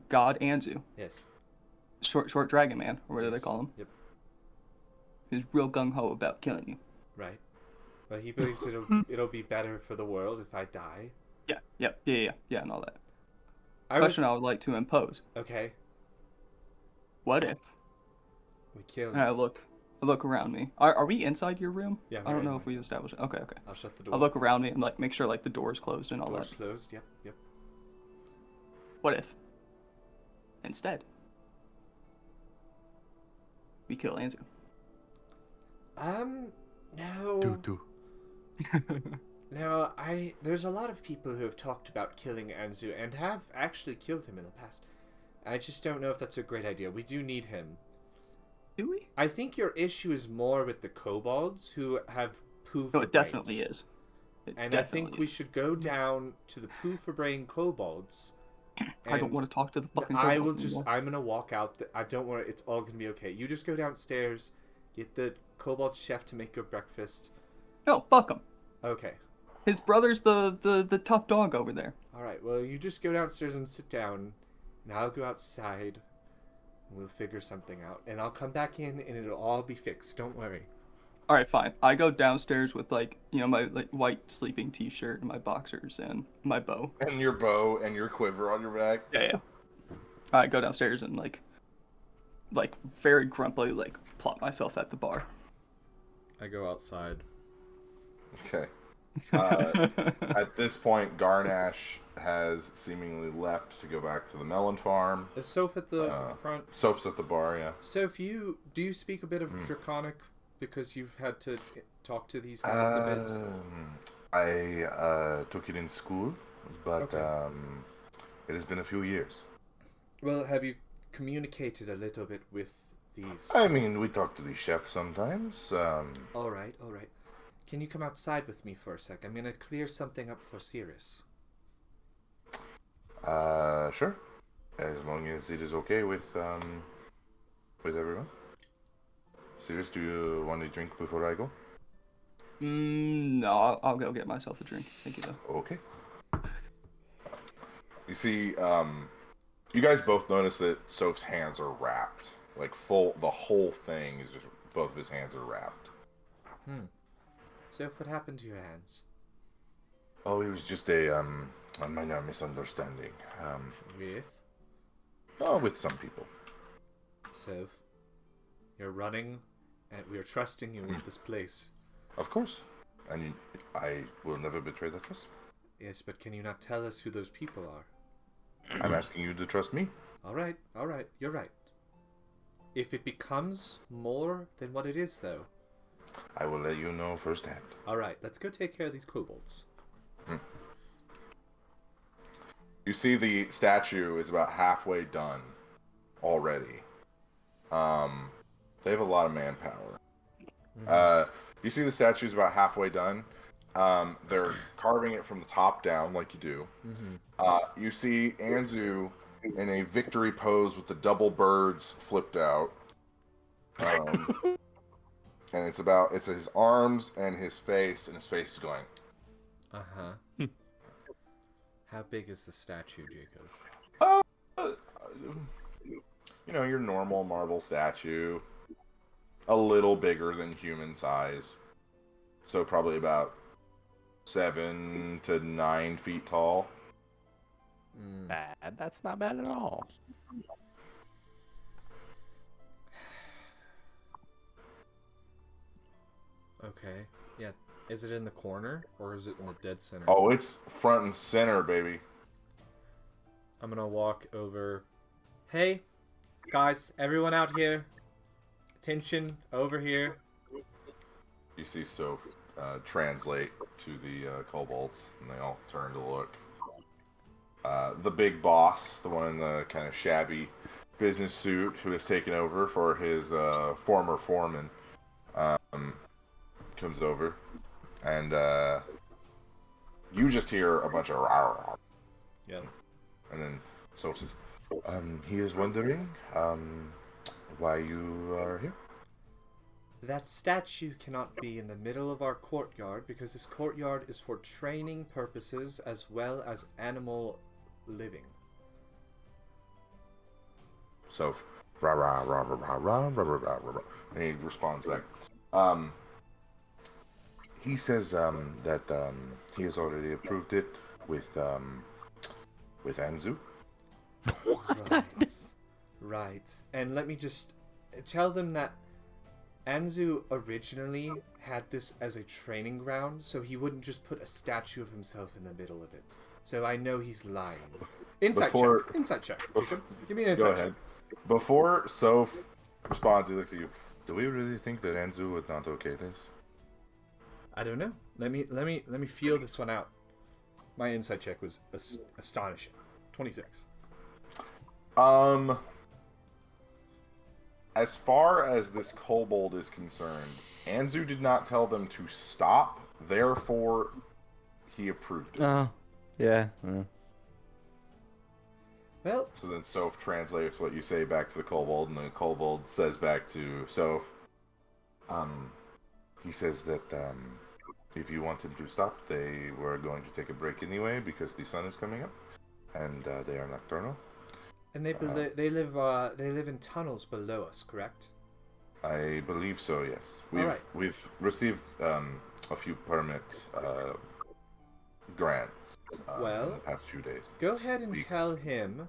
God Anzu, Yes. short dragon man, or whatever Yes. they call him, Yep. is real gung ho about killing you. Right. But he believes it'll be better for the world if I die. Yeah, and all that. I would, Question I would like to impose: okay. what if? We kill And I him. look around me. Are we inside your room? Yeah, I we're don't know in if we established it. Okay. I'll shut the door. I'll look around me and like make sure like the door's closed and all Door's that. closed. Yep. Yep. What if? Instead, we kill Anzu. No. No, there's a lot of people who have talked about killing Anzu and have actually killed him in the past. I just don't know if that's a great idea. We do need him. Do we? I think your issue is more with the kobolds who have poo No, for it definitely brains. is. It And I definitely think we is. should go down to the poo for brain kobolds. I don't want to talk to the fucking. I will kobolds just. anymore. I'm gonna walk out. I don't worry. It's all gonna be okay. You just go downstairs, get the kobold chef to make your breakfast. No, fuck him. Okay. His brother's the top dog over there. All right. Well, you just go downstairs and sit down, and I'll go outside. And we'll figure something out, and I'll come back in, and it'll all be fixed. Don't worry. All right, fine. I go downstairs with like my like white sleeping t-shirt and my boxers and my bow. And your bow and your quiver on your back. Yeah. I go downstairs and like very grumpily like plop myself at the bar. I go outside. Okay. At this point, Garnash has seemingly left to go back to the melon farm. Is Soph at the front? Soph's at the bar, yeah. Soph, do you speak a bit of Draconic because you've had to talk to these guys a bit? I took it in school, but Okay. it has been a few years. Well, have you communicated a little bit with these? I mean, we talk to the chef sometimes. All right. Can you come outside with me for a sec? I'm gonna clear something up for Cirrus. Sure. As long as it is okay with everyone. Sirius, do you want a drink before I go? No, I'll go get myself a drink. Thank you though. Okay. You see, you guys both notice that Soph's hands are wrapped. Like the whole thing is just, both of his hands are wrapped. Soph, what happened to your hands? Oh, it was just a minor misunderstanding. With? With some people. Soph, you're running, and we are trusting you with this place. Of course. And I will never betray that trust. Yes, but can you not tell us who those people are? I'm asking you to trust me. All right, you're right. If it becomes more than what it is, though. I will let you know firsthand. All right, let's go take care of these kobolds. You see the statue is about halfway done already. They have a lot of manpower. You see the statue is about halfway done. They're carving it from the top down like you do. You see Anzu in a victory pose with the double birds flipped out. And it's his arms and his face is going. Uh-huh. How big is the statue, Jacob? Your normal marble statue. a little bigger than human size. So probably about 7 to 9 feet tall. Bad. That's not bad at all. Okay. Yeah. Is it in the corner or is it in the dead center? Oh, it's front and center, baby. I'm gonna walk over. Hey, guys, everyone out here. Attention, over here. You see Soph translate to the kobolds, and they all turn to look. The big boss, the one in the kind of shabby business suit who has taken over for his former foreman, comes over, and you just hear a bunch of rah. Yeah. And then Soph says, he is wondering why you are here. That statue cannot be in the middle of our courtyard because this courtyard is for training purposes as well as animal living. Soph, rah rah rah rah rah rah rah rah rah rah, and he responds back. He says that he has already approved it with Anzu. Right. And let me just tell them that Anzu originally had this as a training ground, so he wouldn't just put a statue of himself in the middle of it. So I know he's lying. Insight check. Insight check. Give me an insight check. Before Soph responds, he looks at you. Do we really think that Anzu would not okay this? I don't know. Let me feel this one out. My insight check was astonishing. 26. As far as this kobold is concerned, Anzu did not tell them to stop, therefore he approved it. Oh, yeah. Well, So then Soph translates what you say back to the kobold, and the kobold says back to Soph, he says that if you want him to stop, they were going to take a break anyway because the sun is coming up, and they are nocturnal. and they live in tunnels below us, correct? I believe so. Yes, Alright. we've received a few permit grants in Well, the past few days. Go ahead and Weeks. tell him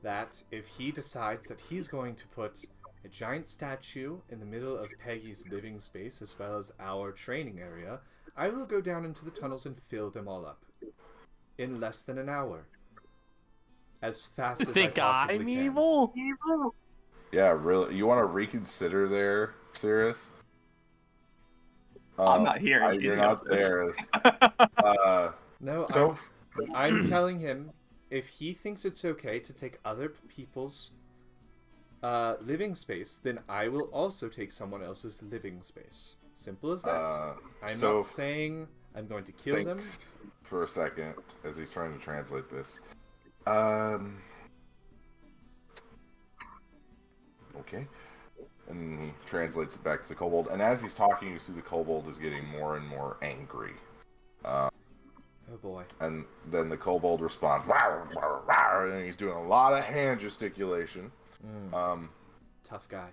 that if he decides that he's going to put a giant statue in the middle of Peggy's living space as well as our training area, I will go down into the tunnels and fill them all up in less than an hour. As fast as I Think possibly I'm can. evil? Yeah, really. You want to reconsider there, Cirrus? I'm not here. You're not there. No, So, I'm telling him if he thinks it's okay to take other people's living space, then I will also take someone else's living space. Simple as that. I'm so not saying I'm going to kill them. for a second as he's trying to translate this. Okay. And he translates it back to the kobold. And as he's talking, you see the kobold is getting more and more angry. Oh boy. And then the kobold responds, "Rawr, rawr, rawr," and he's doing a lot of hand gesticulation. Tough guy.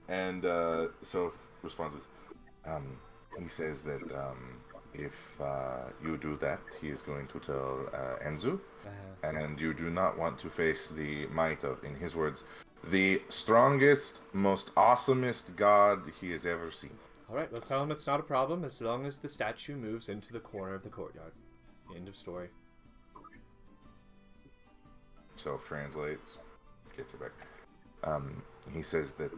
And so responds with, he says that if you do that, he is going to tell Anzu, and you do not want to face the might of, in his words, the strongest, most awesomest god he has ever seen. Alright, well tell him it's not a problem as long as the statue moves into the corner of the courtyard. End of story. Self translates, gets it back. He says that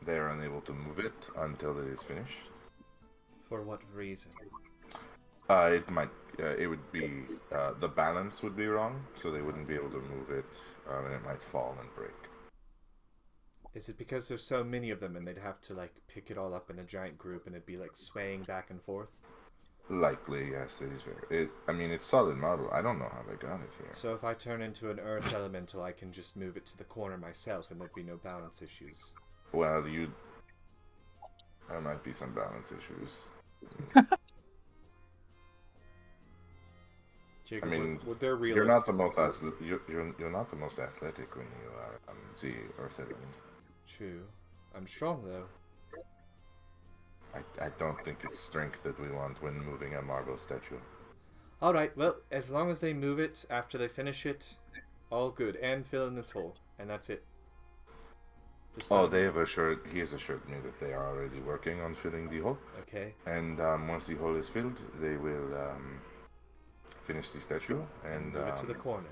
they are unable to move it until it is finished. For what reason? It would be, the balance would be wrong, so they wouldn't be able to move it, and it might fall and break. Is it because there's so many of them and they'd have to like pick it all up in a giant group and it'd be like swaying back and forth? Likely, yes. It is very. It's solid marble. I don't know how they got it here. So if I turn into an earth elemental, I can just move it to the corner myself and there'd be no balance issues. Well, there might be some balance issues. Jacob, I mean, would there you're not the most you're not the most athletic when you see Earth Element. True. I'm strong, though. I don't think it's strength that we want when moving a marble statue. Alright, well, as long as they move it after they finish it, all good. And fill in this hole. And that's it. Just Oh, let he them has assured me that they are already working on filling the hole. know. Okay. And once the hole is filled, they will finish the statue and Move it to the corner.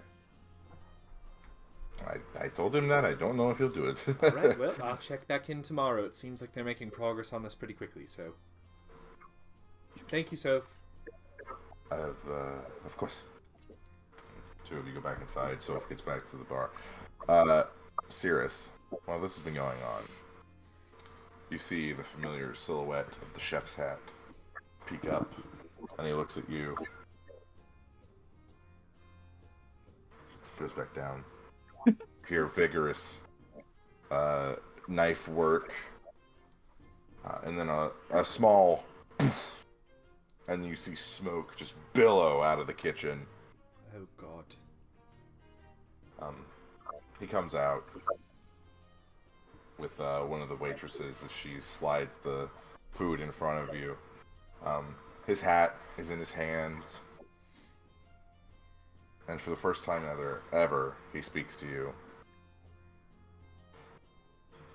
I told him that. I don't know if he'll do it. Alright, well, I'll check back in tomorrow. It seems like they're making progress on this pretty quickly, so... Thank you, Soph. Of course. Two of you go back inside. Soph gets back to the bar. Cirrus, while this has been going on, you see the familiar silhouette of the chef's hat peek up, and he looks at you. Goes back down. Hear vigorous knife work, and then a small, and you see smoke just billow out of the kitchen. Oh, God. He comes out with one of the waitresses as she slides the food in front of you. His hat is in his hands, and for the first time ever, he speaks to you.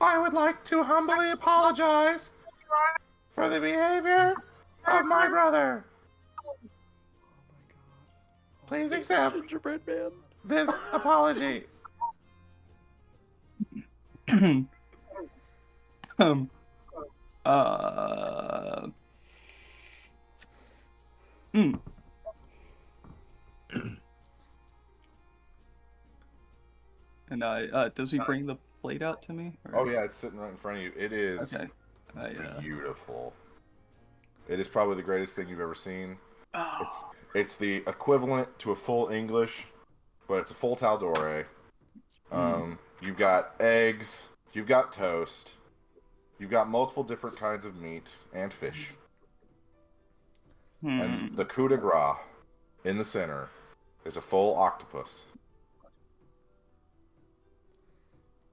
I would like to humbly apologize for the behavior of my brother. Oh, my God. Please accept Gingerbread man. this apology. uh, And does he bring the plate out to me? Or... Oh yeah, it's sitting right in front of you. It is Okay. beautiful. It is probably the greatest thing you've ever seen. Oh. It's the equivalent to a full English, but it's a full Taldore. You've got eggs, you've got toast, you've got multiple different kinds of meat and fish. And the coup de grace in the center is a full octopus.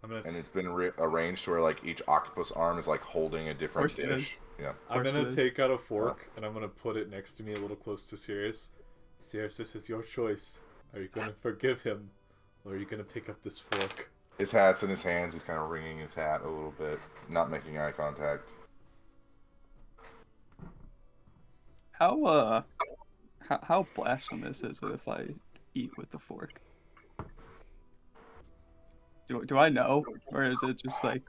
And it's been arranged to where like each octopus arm is like holding a different dish. Yeah. I'm gonna take out a fork and I'm gonna put it next to me a little close to Sirius. Sirius, this is your choice. Are you gonna forgive him, or are you gonna pick up this fork? His hat's in his hands. He's kind of wringing his hat a little bit, not making eye contact. How blasphemous is it if I eat with the fork? Do I know, or is it just like?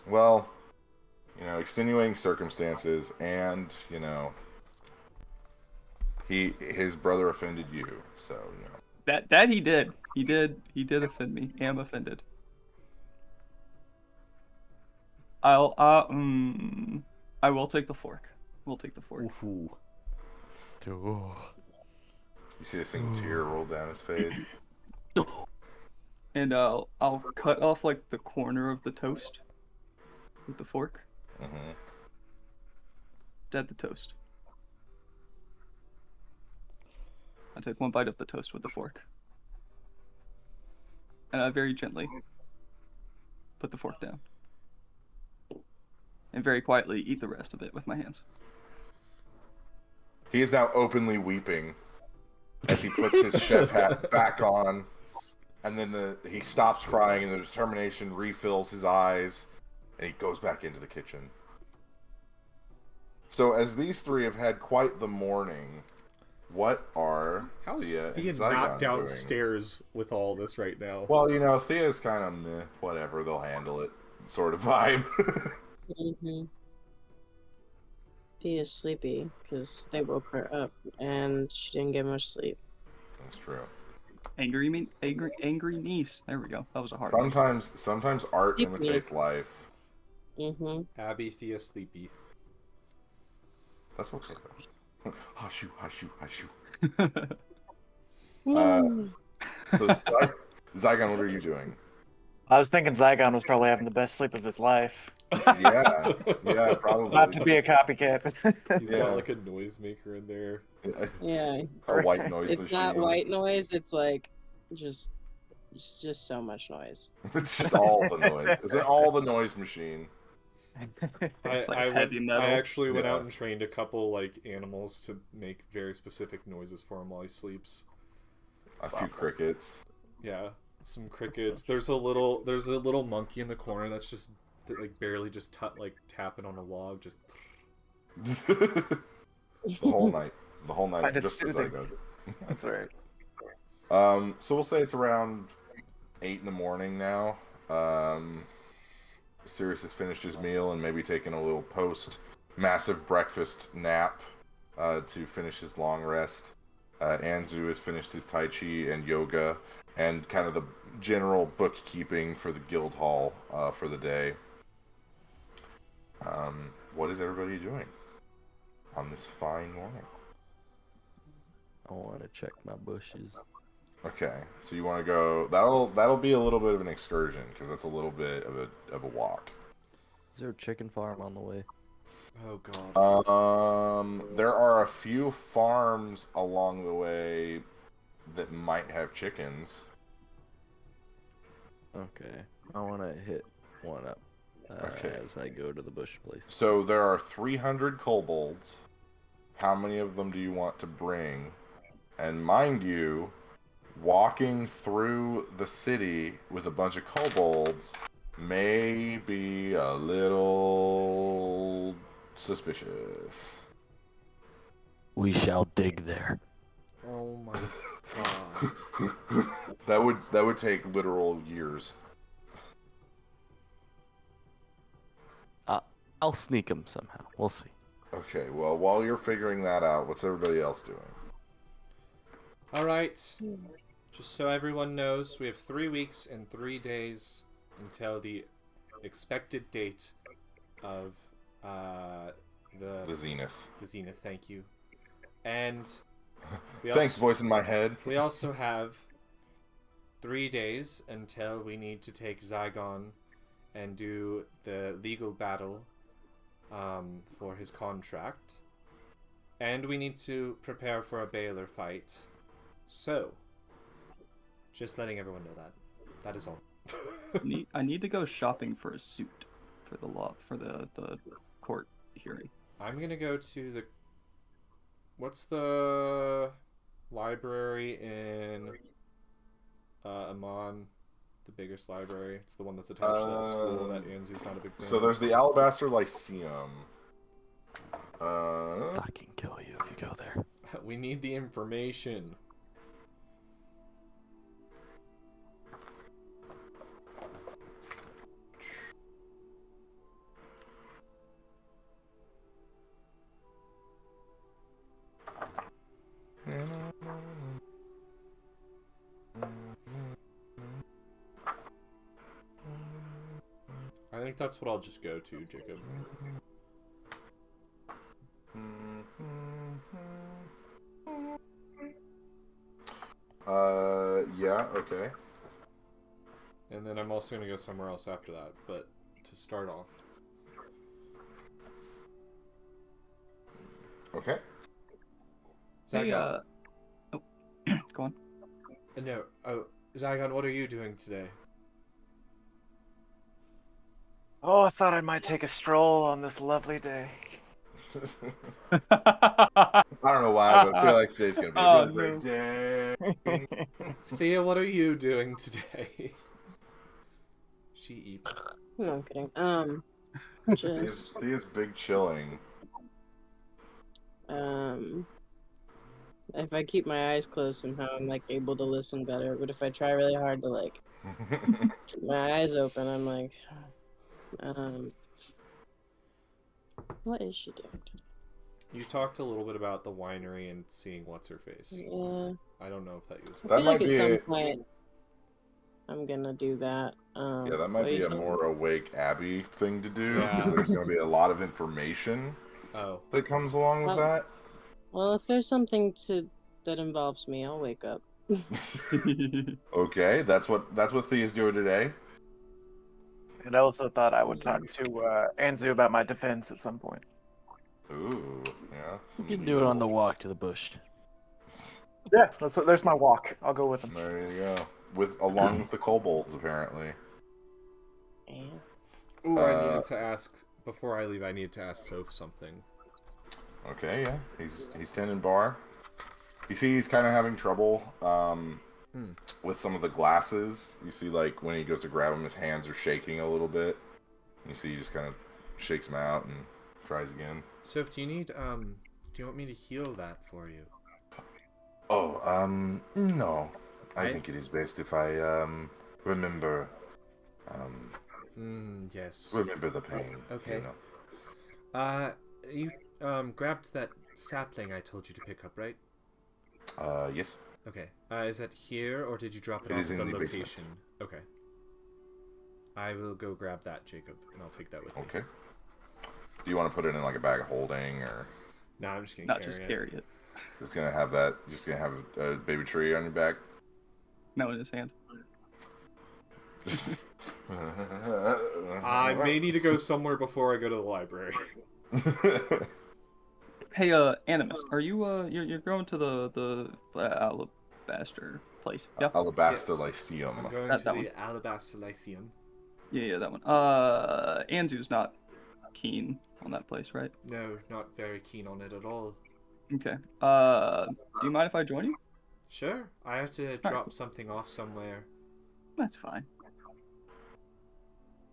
Well, extenuating circumstances, and his brother offended you, so That he did. He did offend me. Am offended. I will take the fork. We'll take the fork. Ooh. You see a single tear roll down his face. And I'll cut off like the corner of the toast with the fork. Mm-hmm. Dead the toast. I take one bite of the toast with the fork. And I very gently put the fork down. And very quietly eat the rest of it with my hands. He is now openly weeping as he puts his chef hat back on. And then he stops crying, and the determination refills his eyes, and he goes back into the kitchen. So, as these three have had quite the morning, what are How is Thea Thea and not Zaigon doing? downstairs with all this right now? Well, Thea's kind of meh, whatever, they'll handle it sort of vibe. Thea's sleepy because they woke her up and she didn't get much sleep. That's true. Angry niece. There we go. That was a hard one. Sometimes art imitates life. Abby, Thea, sleepy. That's okay though. Hushu, hushu, hushu. So Zaigon, what are you doing? I was thinking Zaigon was probably having the best sleep of his life. Yeah, probably. Not to be a copycat. He's got like a noisemaker in there. Yeah. A white noise It's machine. not white noise, it's like it's just so much noise. It's just all the noise. It's all the noise machine. It's like heavy metal. I actually went Yeah. out and trained a couple like animals to make very specific noises for him while he sleeps. A few crickets. Yeah, some crickets. There's a little monkey in the corner that's just like barely just tapping on a log, just. The whole night. The whole night, Find it just as I soothing. go. That's right. So we'll say it's around 8 in the morning now. Sirius has finished his meal and maybe taken a little post-massive breakfast nap to finish his long rest. Anzu has finished his Tai Chi and yoga and kind of the general bookkeeping for the guild hall for the day. What is everybody doing on this fine morning? I want to check my bushes. Okay, so you want to go? That'll be a little bit of an excursion because that's a little bit of a walk. Is there a chicken farm on the way? Oh god. There are a few farms along the way that might have chickens. Okay, I want to hit one up Okay. as I go to the bush place. So there are 300 kobolds. How many of them do you want to bring? And mind you, walking through the city with a bunch of kobolds may be a little suspicious. We shall dig there. Oh my god. That would take literal years. I'll sneak him somehow. We'll see. Okay, well, while you're figuring that out, what's everybody else doing? Alright. Just so everyone knows, we have 3 weeks and 3 days until the expected date of The Zenith. the Zenith, thank you. And Thanks, voice in my head. we also have 3 days until we need to take Zaigon and do the legal battle for his contract. And we need to prepare for a Baylor fight. So, just letting everyone know that. That is all. I need to go shopping for a suit for the court hearing. I'm gonna go to the... What's the library in Emon? The biggest library. It's the one that's attached to that school that Anzu's not a big fan So there's the Alabaster Lyceum. I can kill you if you go there. We need the information. I think that's what I'll just go to, Jacob. Yeah, okay. And then I'm also gonna go somewhere else after that, but to start off. Okay. Hey, Zaigon. oh, go on. No, oh, Zaigon, what are you doing today? Oh, I thought I might take a stroll on this lovely day. I don't know why, but I feel like today's gonna be a Oh, really great day. Thea, what are you doing today? She eat. No, I'm kidding. Just He is big chilling. if I keep my eyes closed somehow, I'm like able to listen better. But if I try really hard to like keep my eyes open, I'm like, what is she doing? You talked a little bit about the winery and seeing what's her face. Yeah, I don't know if that was. I That feel like might at be some a- point I'm gonna do that. Yeah, that might what are be you a saying? more awake Abby thing to do Yeah. because there's going to be a lot of information Oh, that comes along with that. Well, if there's something that involves me, I'll wake up. Okay, that's what Thea's doing today. And I also thought I would talk to Anzu about my defense at some point. Ooh, yeah. You can do it on the walk to the bush. Yeah, there's my walk. I'll go with him. There you go. Along with the kobolds, apparently. Yeah. ooh, I Uh, needed to ask before I leave, I need to ask Soph something. Okay, yeah. He's tending bar. You see he's kind of having trouble with some of the glasses. You see, like, when he goes to grab them, his hands are shaking a little bit. You see he just kind of shakes them out and tries again. Soph, do you want me to heal that for you? Oh, no. I think it is best if I, remember, yes. remember the pain. Okay. You know. You, grabbed that sapling I told you to pick up, right? Yes. Okay. Is that here, or did you drop it It off is at in the the location? basement. Okay. I will go grab that, Jacob, and I'll take that with me. Okay. Do you want to put it in, like, a bag of holding, or... No, I'm just gonna Not carry just it. carry it. Just gonna have a baby tree on your back? No, in his hand. I may need to go somewhere before I go to the library. Hey, Animus, are you you're going to the Alabaster place? Yeah. Alabaster Yes. Lyceum. I'm going That to the one. Alabaster Lyceum. Yeah, that one. Anzu's not keen on that place, right? No, not very keen on it at all. Okay. Do you mind if I join you? Sure, I have to drop something off somewhere. That's fine.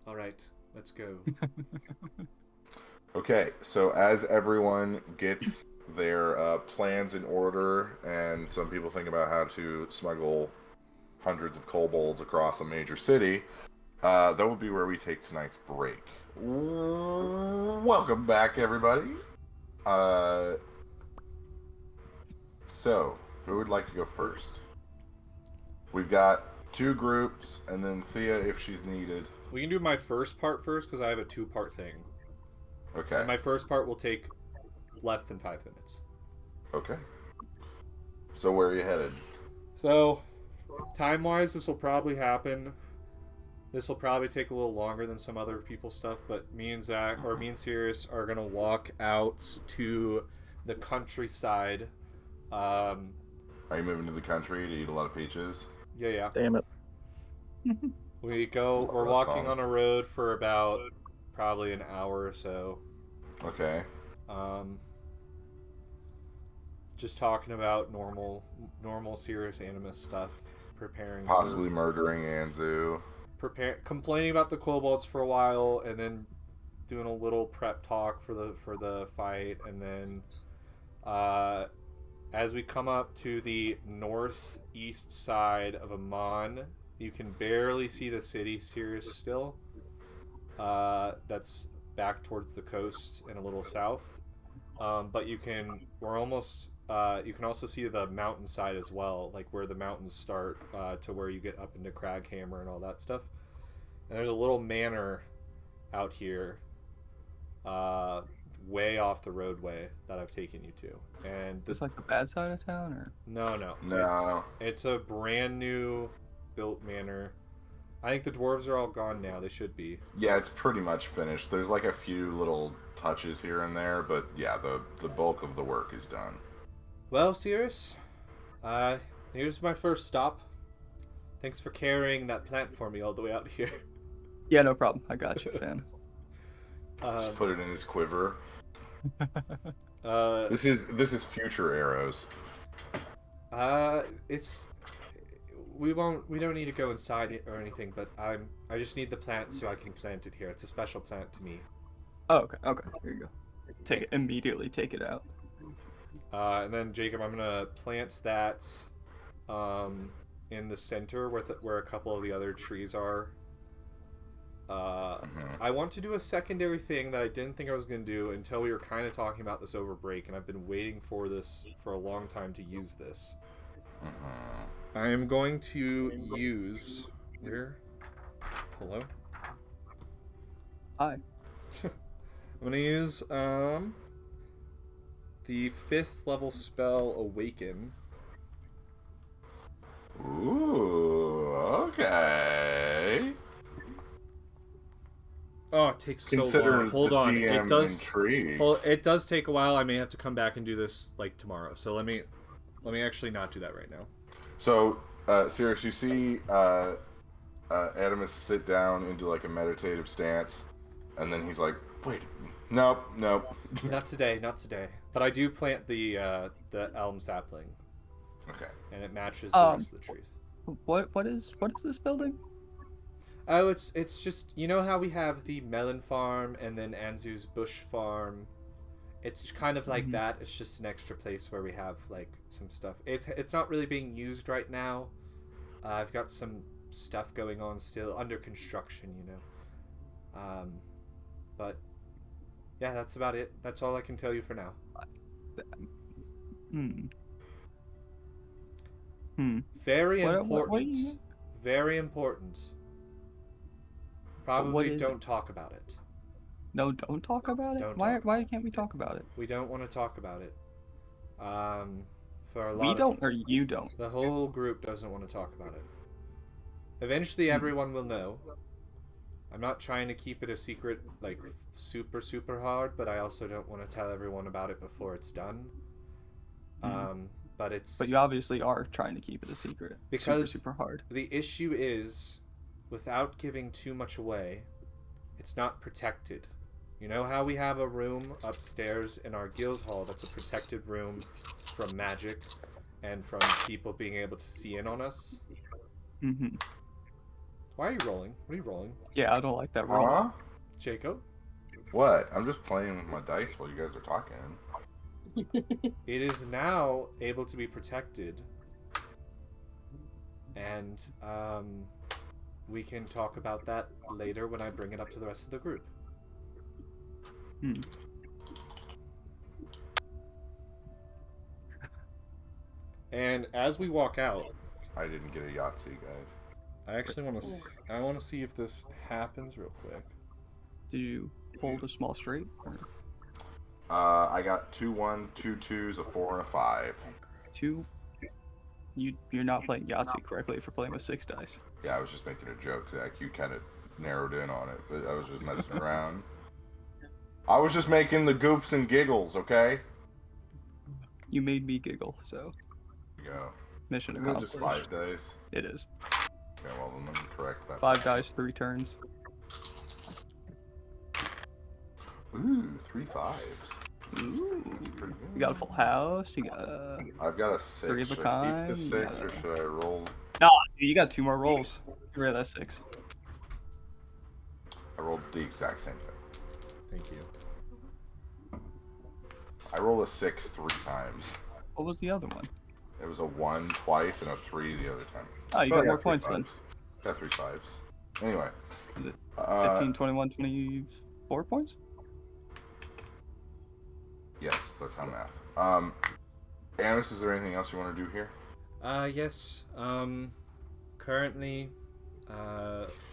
Alright, let's go. Okay, so as everyone gets their plans in order, and some people think about how to smuggle hundreds of kobolds across a major city, that will be where we take tonight's break. Welcome back, everybody. So, who would like to go first? We've got 2 groups, and then Thea if she's needed. We can do my first part first, because I have a 2-part thing. Okay. And my first part will take less than 5 minutes. Okay. So where are you headed? So, time-wise, this will probably happen. This will probably take a little longer than some other people's stuff, but me and Sirius are going to walk out to the countryside. Are you moving to the country to eat a lot of peaches? Yeah. Damn it. We're Love that walking song. on a road for about probably an hour or so. Okay. Just talking about normal serious Animus stuff. Preparing Possibly murdering Anzu. complaining about the kobolds for a while, and then doing a little prep talk for the fight, and then as we come up to the northeast side of Emon, you can barely see the city Sirius still. That's back towards the coast and a little south. But you can also see the mountainside as well, like where the mountains start to where you get up into Craghammer and all that stuff. And there's a little manor out here, way off the roadway that I've taken you to. And Just like the bad side of town, or? no. No. It's a brand new built manor. I think the dwarves are all gone now. They should be. Yeah, it's pretty much finished. There's like a few little touches here and there, but yeah, the bulk of the work is done. Well, Sirius, here's my first stop. Thanks for carrying that plant for me all the way out here. Yeah, no problem. I got you, fam. Just put it in his quiver. Uh, This is future arrows. we don't need to go inside it or anything, but I just need the plant so I can plant it here. It's a special plant to me. Oh, okay. Here you go. Immediately take it out. And then Jacob, I'm gonna plant that in the center where a couple of the other trees are. I want to do a secondary thing that I didn't think I was going to do until we were kind of talking about this over break, and I've been waiting for this for a long time to use this. I am going to use... Where? Hello? Hi. I'm going to use the 5th level spell Awaken. Ooh, okay. Oh, it takes so Consider long. Hold the on. DM It does. intrigued. Well, it does take a while. I may have to come back and do this like tomorrow. So let me actually not do that right now. So, Sirius, you see Adamus sit down into like a meditative stance, and then he's like Wait. Nope. Not today. But I do plant the elm sapling, Okay. and it matches the rest of the trees. What is this building? Oh, it's just, you know how we have the melon farm and then Anzu's bush farm. It's kind of like that. It's just an extra place where we have like some stuff. It's not really being used right now. I've got some stuff going on still under construction, you know. But yeah, that's about it. That's all I can tell you for now. Very important. Very important. Probably don't talk about it. No, don't talk about it. Why can't we talk about it? We don't want to talk about it. For a lot. We don't, or you don't. The whole group doesn't want to talk about it. Eventually, everyone will know. I'm not trying to keep it a secret, like super hard, but I also don't want to tell everyone about it before it's done. But you obviously are trying to keep it a secret. Because super hard. The issue is, without giving too much away, it's not protected. You know how we have a room upstairs in our guild hall that's a protected room from magic and from people being able to see in on us? Mm-hmm. Why are you rolling? What are you rolling? Yeah, I don't like that roll. Huh? Jacob? What? I'm just playing with my dice while you guys are talking. It is now able to be protected. And, we can talk about that later when I bring it up to the rest of the group. And as we walk out, I didn't get a Yahtzee, guys. I actually want to. I want to see if this happens real quick. Do you hold a small straight? Or... I got 2 1s, 2 2s, a 4, and a 5. 2. You're not playing Yahtzee correctly if you're playing with 6 dice. Yeah, I was just making a joke, Zach. You kind of narrowed in on it, but I was just messing around. I was just making the goofs and giggles, okay? You made me giggle, so. There you go. Mission Isn't it accomplished. just 5 dice? It is. Okay, well, then let me correct that. 5 dice, 3 turns. Ooh, 3 5s. Ooh. That's pretty good. You got a full house. You got a. I've got a 6. 3 of a Should kind. I keep the 6 or should I roll? No, you got 2 more rolls. Get rid of that 6. I rolled the exact same thing. Thank you. I rolled a 6 3 times. What was the other one? It was a 1 twice and a 3 the other time. Oh, you But got I more 3 points then. 5s. Got 3 5s. Anyway. Is it 15, 21, 24 points? Yes, that's how math. Amos, is there anything else you want to do here? Yes. Currently,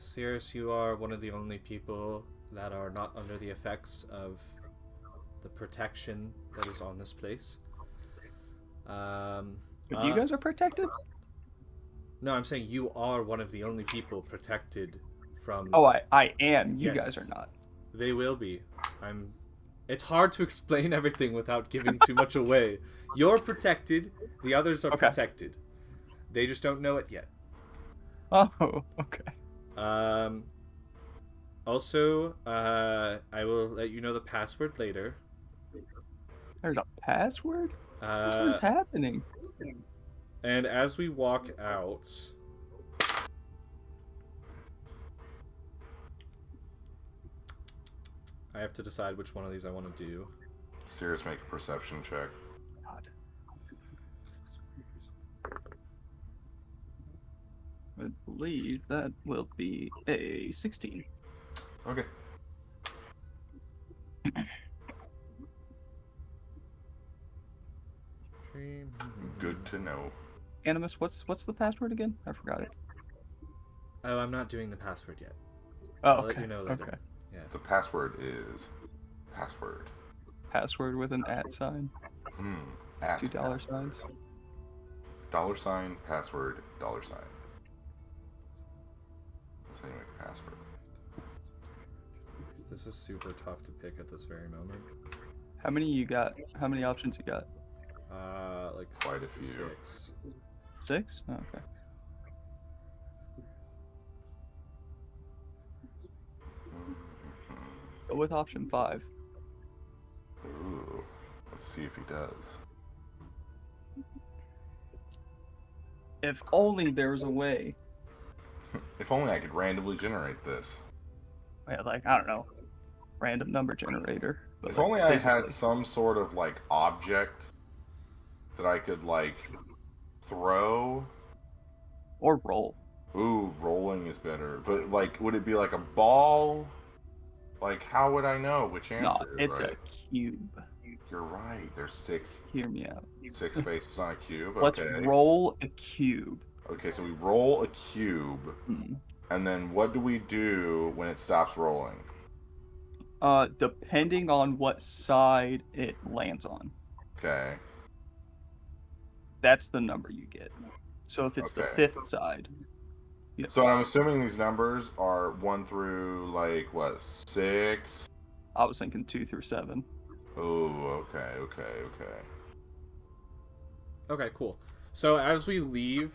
Cirrus, you are one of the only people that are not under the effects of the protection that is on this place. But you guys are protected? No, I'm saying you are one of the only people protected from... Oh, I am. You Yes. guys are not. They will be. It's hard to explain everything without giving too much away. You're protected. The others are protected. They just don't know it yet. Oh, okay. Also, I will let you know the password later. There's a password? What is Uh, happening? and as we walk out... I have to decide which one of these I want to do. Sirius, make a perception check. God. I believe that will be a 16. Okay. Good to know. Animus, what's the password again? I forgot it. Oh, I'm not doing the password yet. Oh, I'll let okay. you know later. Okay. Yeah. The password is password. Password with an @ sign. At $2 signs. $, password, $. That's how you make a password. This is super tough to pick at this very moment. How many you got? How many options you got? Like Quite a few. 6. 6? Oh, okay. with option 5. Ooh. Let's see if he does. If only there was a way. If only I could randomly generate this. Yeah, like, I don't know. Random number generator. But If like, only I physically. had some sort of like object that I could like throw. Or roll. Ooh, rolling is better. But like, would it be like a ball? Like, how would I know which No, answer? it's right? a cube. You're right. There's six Hear me out. faces on a cube. Let's Okay. roll a cube. Okay, so we roll a cube, Hmm. and then what do we do when it stops rolling? Depending on what side it lands on, Okay. that's the number you get. So if it's the Okay. 5th side, you So I'm assuming these numbers are 1 through like what, 6? I was thinking 2 through 7. Oh, okay. Okay, cool. So as we leave,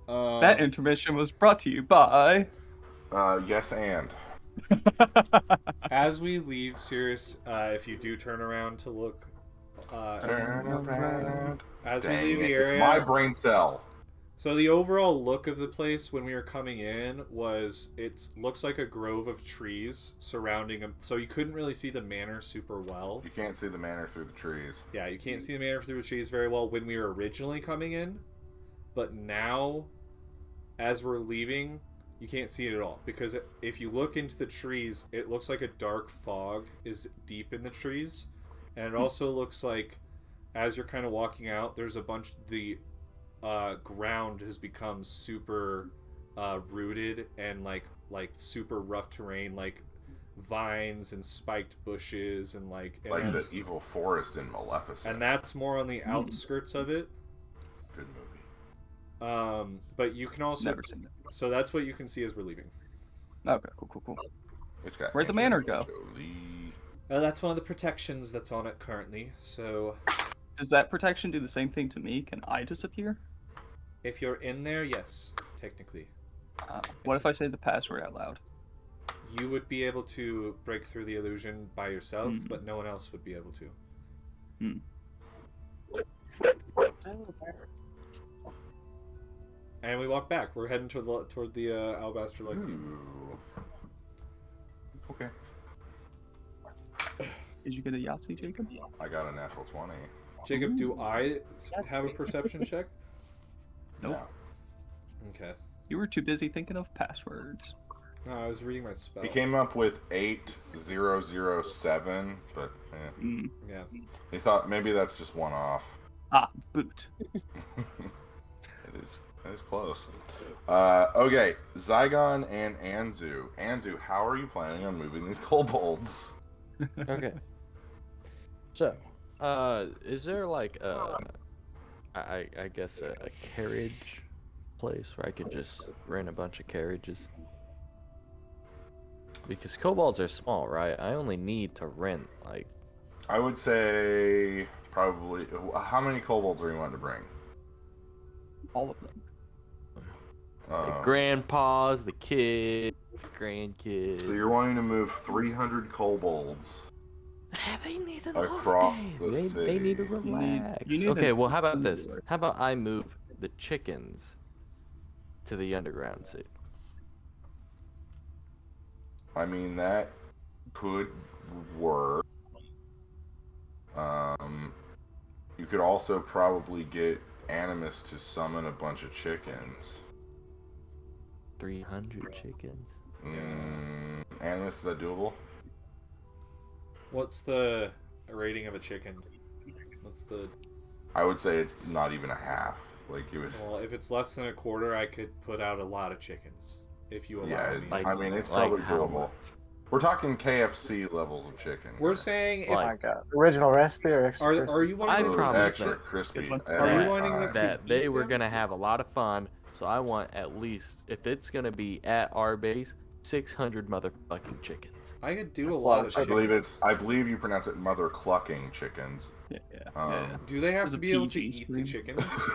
That intermission was brought to you by. Yes, and. as we leave, Sirius, if you do turn around to look, Turn around. as we Dang leave it, the it's area, my brain cell. so the overall look of the place when we were coming in was looks like a grove of trees surrounding them. So you couldn't really see the manor super well. You can't see the manor through the trees. Yeah, you can't see the manor through the trees very well when we were originally coming in, but now, as we're leaving, you can't see it at all because if you look into the trees, it looks like a dark fog is deep in the trees, and it also looks like as you're kind of walking out, there's a bunch the ground has become super rooted and like super rough terrain, like vines and spiked bushes and like Like the that's- evil forest in Maleficent. and that's more on the outskirts of it. Good movie. But you can also Never seen it. so that's what you can see as we're leaving. Okay, cool. It's got Where'd the Angelina manor go? Jolie. That's one of the protections that's on it currently. So Does that protection do the same thing to me? Can I disappear? if you're in there, yes, technically, What if I say the password out loud? you would be able to break through the illusion by yourself, Hmm. but no one else would be able to. And we walk back. We're heading toward the Alabaster Lyceum. Ooh. Okay. Did you get a Yahtzee, Jacob? I got a natural 20. Jacob, do I have a perception check? Nope. No. Okay. You were too busy thinking of passwords. No, I was reading my spell. He came up with 8007, but Yeah. he thought maybe that's just one off. Boot. It is close. Okay, Zaigon and Anzu. Anzu, how are you planning on moving these kobolds? Okay. So, is there like I guess a carriage place where I could just rent a bunch of carriages? Because kobolds are small, right? I only need to rent like. I would say probably. How many kobolds are you wanting to bring? All of them. The grandpas, the kids, the grandkids. So you're wanting to move 300 kobolds They need an off across day. the city. They need to relax. you need Okay, a- well, how about this? How about I move the chickens to the underground city? I mean, that could work. You could also probably get Animus to summon a bunch of chickens. 300 chickens. Animus, is that doable? What's the rating of a chicken? What's the... I would say it's not even a half. Like, it was... Well, if it's less than a quarter, I could put out a lot of chickens. If you allow Yeah, me. Like- I mean, it's like probably how doable. much? We're talking KFC levels of chicken. We're saying... If, Oh my god. Original recipe or extra are crispy? you I wanting Those to... promise extra that- crispy Good one. Are every you wanting time. them That they eat were them? gonna have a lot of fun, so I want at least, if it's gonna be at our base, 600 motherfucking chickens. I could do That's a a lot lot of of chickens. I believe you pronounce it mother clucking chickens. Yeah. Do they have There's to a be able to PG eat the stream. chickens?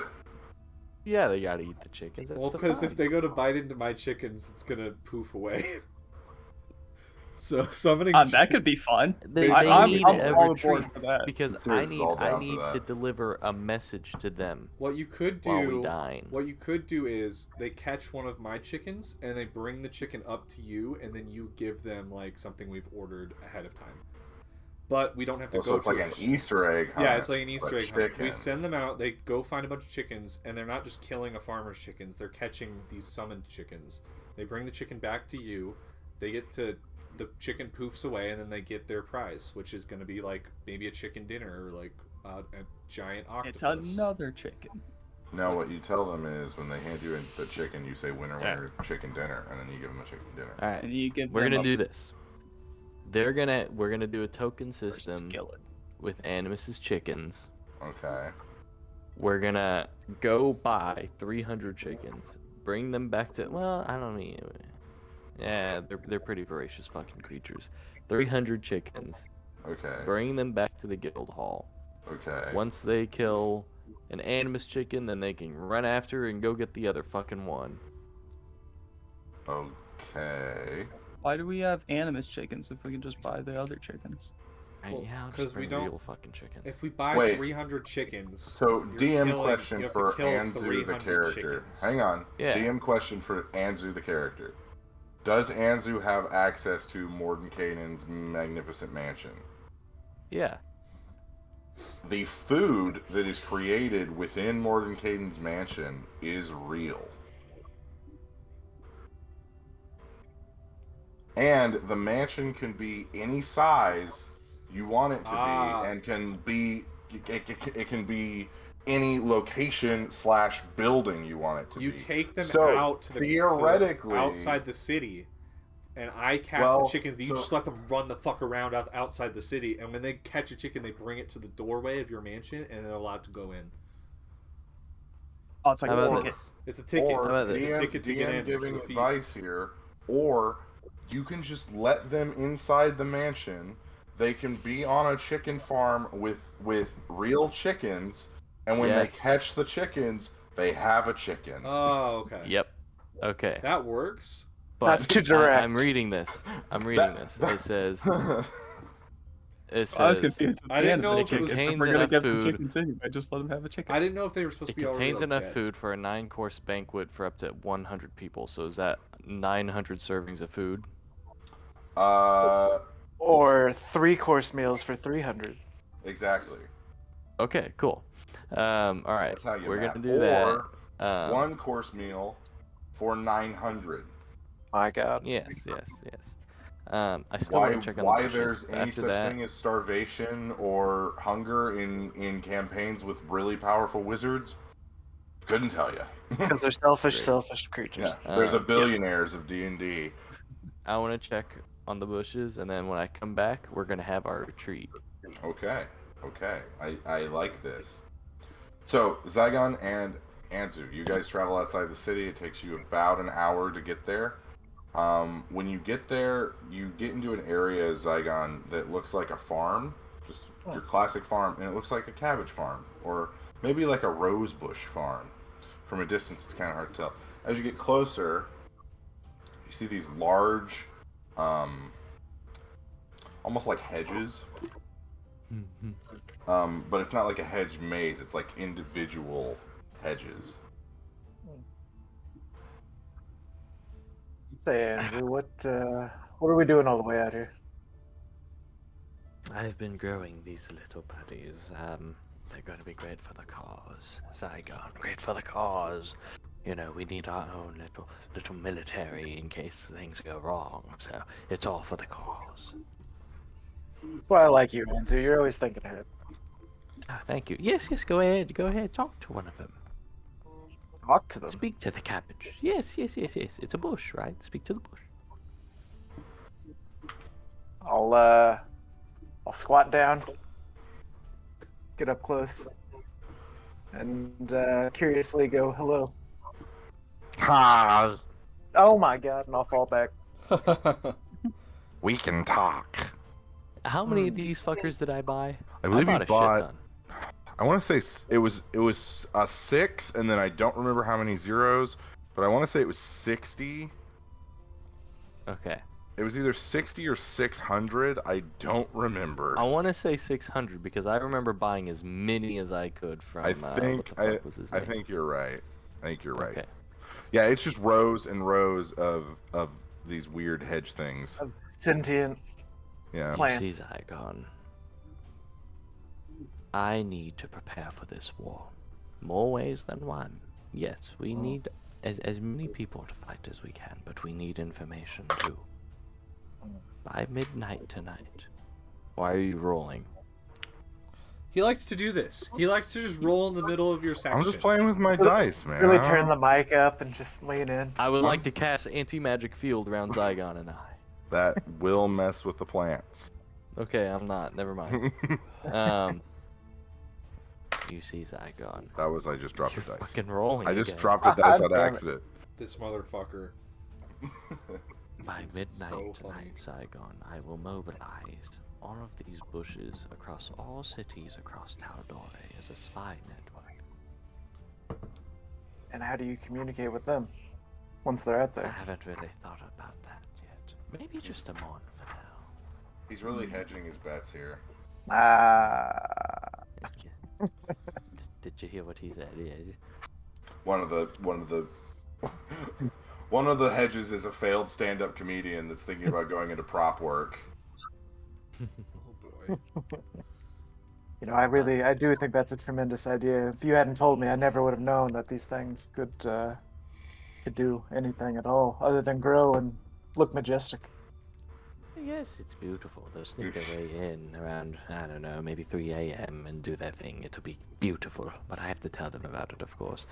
Yeah, they gotta eat the chickens. That's Well, the because fun. if they go to bite into my chickens, it's gonna poof away. So summoning. That could be fun. They I'm need all a aboard retreat for that. because Serious is all I down for need that. to deliver a message to them What you could do. while we dine. What you could do is they catch one of my chickens and they bring the chicken up to you, and then you give them like something we've ordered ahead of time. But we don't have to go. So it's to like an Easter egg hunt. Yeah, it's like an Easter egg hunt. chicken. We send them out. They go find a bunch of chickens, and they're not just killing a farmer's chickens. They're catching these summoned chickens. They bring the chicken back to you. They get to the chicken poofs away, and then they get their prize, which is going to be like maybe a chicken dinner or like a giant octopus. It's another chicken. No, what you tell them is when they hand you the chicken, you say winner, winner, chicken dinner, and then you give them a chicken dinner. All right, And you give we're them gonna a do this. We're gonna do a token system skillet. with Animus's chickens. Okay. We're gonna go buy 300 chickens, bring them back to. Well, I don't mean. Yeah, they're pretty voracious fucking creatures. 300 chickens. Okay. Bring them back to the guild hall. Okay. Once they kill an Animus chicken, then they can run after and go get the other fucking one. Okay. Why do we have Animus chickens if we can just buy the other chickens? Well, Yeah, I'll 'cause just we bring don't- real fucking chickens. If we buy Wait. 300 chickens, So you're DM killing- question you have to for kill Anzu the 300 character. chickens. Hang on. Yeah. DM question for Anzu the character. Does Anzu have access to Mordenkainen's magnificent mansion? Yeah. The food that is created within Mordenkainen's mansion is real. And the mansion can be any size you want it to be, and can be it can be any location / building you want it to You be. take them So, out to the theoretically- outside the city, and I cast Well, the chickens. You so- just let them run the fuck around outside the city, and when they catch a chicken, they bring it to the doorway of your mansion, and they're allowed to go in. Oh, it's like How a about ticket. this? It's a ticket. Or about It's this? a ticket to get DM in. giving for the advice feast. here, or you can just let them inside the mansion. They can be on a chicken farm with real chickens, and when Yes. they catch the chickens, they have a chicken. Oh, okay. Yep. Okay. That works. But That's too direct. I'm reading this. It says. It says. I was confused. With I the didn't know Animus if it was- chickens. If contains we're gonna enough get food. the chickens anyway, just let them have a chicken. I didn't know if they were supposed It to be already contains enough dead. food for a 9-course banquet for up to 100 people. So is that 900 servings of food? Or 3-course meals for 300. Exactly. Okay, cool. All right, That's how you we're math. gonna do that. Or 1-course meal for 900. My God. Yes. I still want to check on Why the there's bushes. any After such that, thing as starvation or hunger in campaigns with really powerful wizards? Couldn't tell you. Because they're selfish creatures. Yeah, they're the yeah. billionaires of D&D. I want to check on the bushes, and then when I come back, we're gonna have our retreat. Okay. I like this. So, Zaigon and Anzu, you guys travel outside the city. It takes you about an hour to get there. When you get there, you get into an area, Zaigon, that looks like a farm. Just your classic farm. And it looks like a cabbage farm. Or maybe like a rose bush farm. From a distance, it's kind of hard to tell. As you get closer, you see these large, almost like hedges. But it's not like a hedge maze. It's like individual hedges. Say, Andrew, what are we doing all the way out here? I've been growing these little buddies. They're going to be great for the cause. Zaigon, great for the cause. You know, we need our own little military in case things go wrong. So it's all for the cause. That's why I like you, Andrew. You're always thinking ahead. Oh, thank you. Yes, go ahead. Talk to one of them. Talk to them. Speak to the cabbage. Yes. It's a bush, right? Speak to the bush. I'll squat down, get up close, and curiously go, hello. Ha! Oh my God, and I'll fall back. We can talk. How many of these fuckers did I buy? I believe you a shit bought. ton. I want to say it was a 6, and then I don't remember how many zeros, but I want to say it was 60. Okay. It was either 60 or 600. I don't remember. I want to say 600 because I remember buying as many as I could from. I think what the fuck was his name? I think you're right. I think you're right. Okay. Yeah, it's just rows and rows of these weird hedge things. Of sentient. Yeah. Plan. See, Zaigon. I need to prepare for this war. More ways than one. Yes, we need as many people to fight as we can, but we need information too. By midnight tonight. Why are you rolling? He likes to do this. He likes to just roll in the middle of your section. I'm just playing with my dice, man. Really turn the mic up and just lean in. I would like to cast anti-magic field around Zaigon and I. That will mess with the plants. Okay, I'm not. Never mind. You see Zaigon. That was I just dropped a You're dice. fucking rolling. I just again. dropped a dice out of Damn it. accident. This motherfucker. By It's midnight so tonight, Zaigon, I will mobilize all of these bushes across all cities across Taladore as a spy network. And how do you communicate with them once they're out I there? haven't really thought about that yet. Maybe just a mon for now. He's really hedging his bets here. Did you hear what he said? Yeah. One of the hedges is a failed stand-up comedian that's thinking about going into prop work. Oh boy. You know, I do think that's a tremendous idea. If you hadn't told me, I never would have known that these things could do anything at all other than grow and look majestic. Yes, it's beautiful. They'll sneak their way in around, I don't know, maybe 3 a.m. and do their thing. It'll be beautiful, but I have to tell them about it, of course.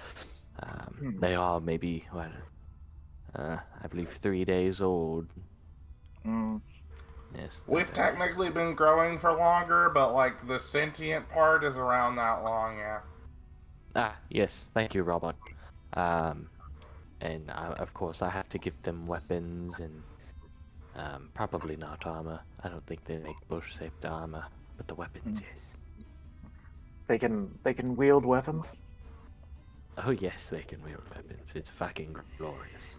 They are maybe, I believe 3 days old. Yes. We've technically been growing for longer, but like the sentient part is around that long, yeah. Ah, yes. Thank you, Robert. And of course I have to give them weapons and probably not armor. I don't think they make bush-shaped armor, but the weapons, yes. They can wield weapons. Oh yes, they can wield weapons. It's fucking glorious.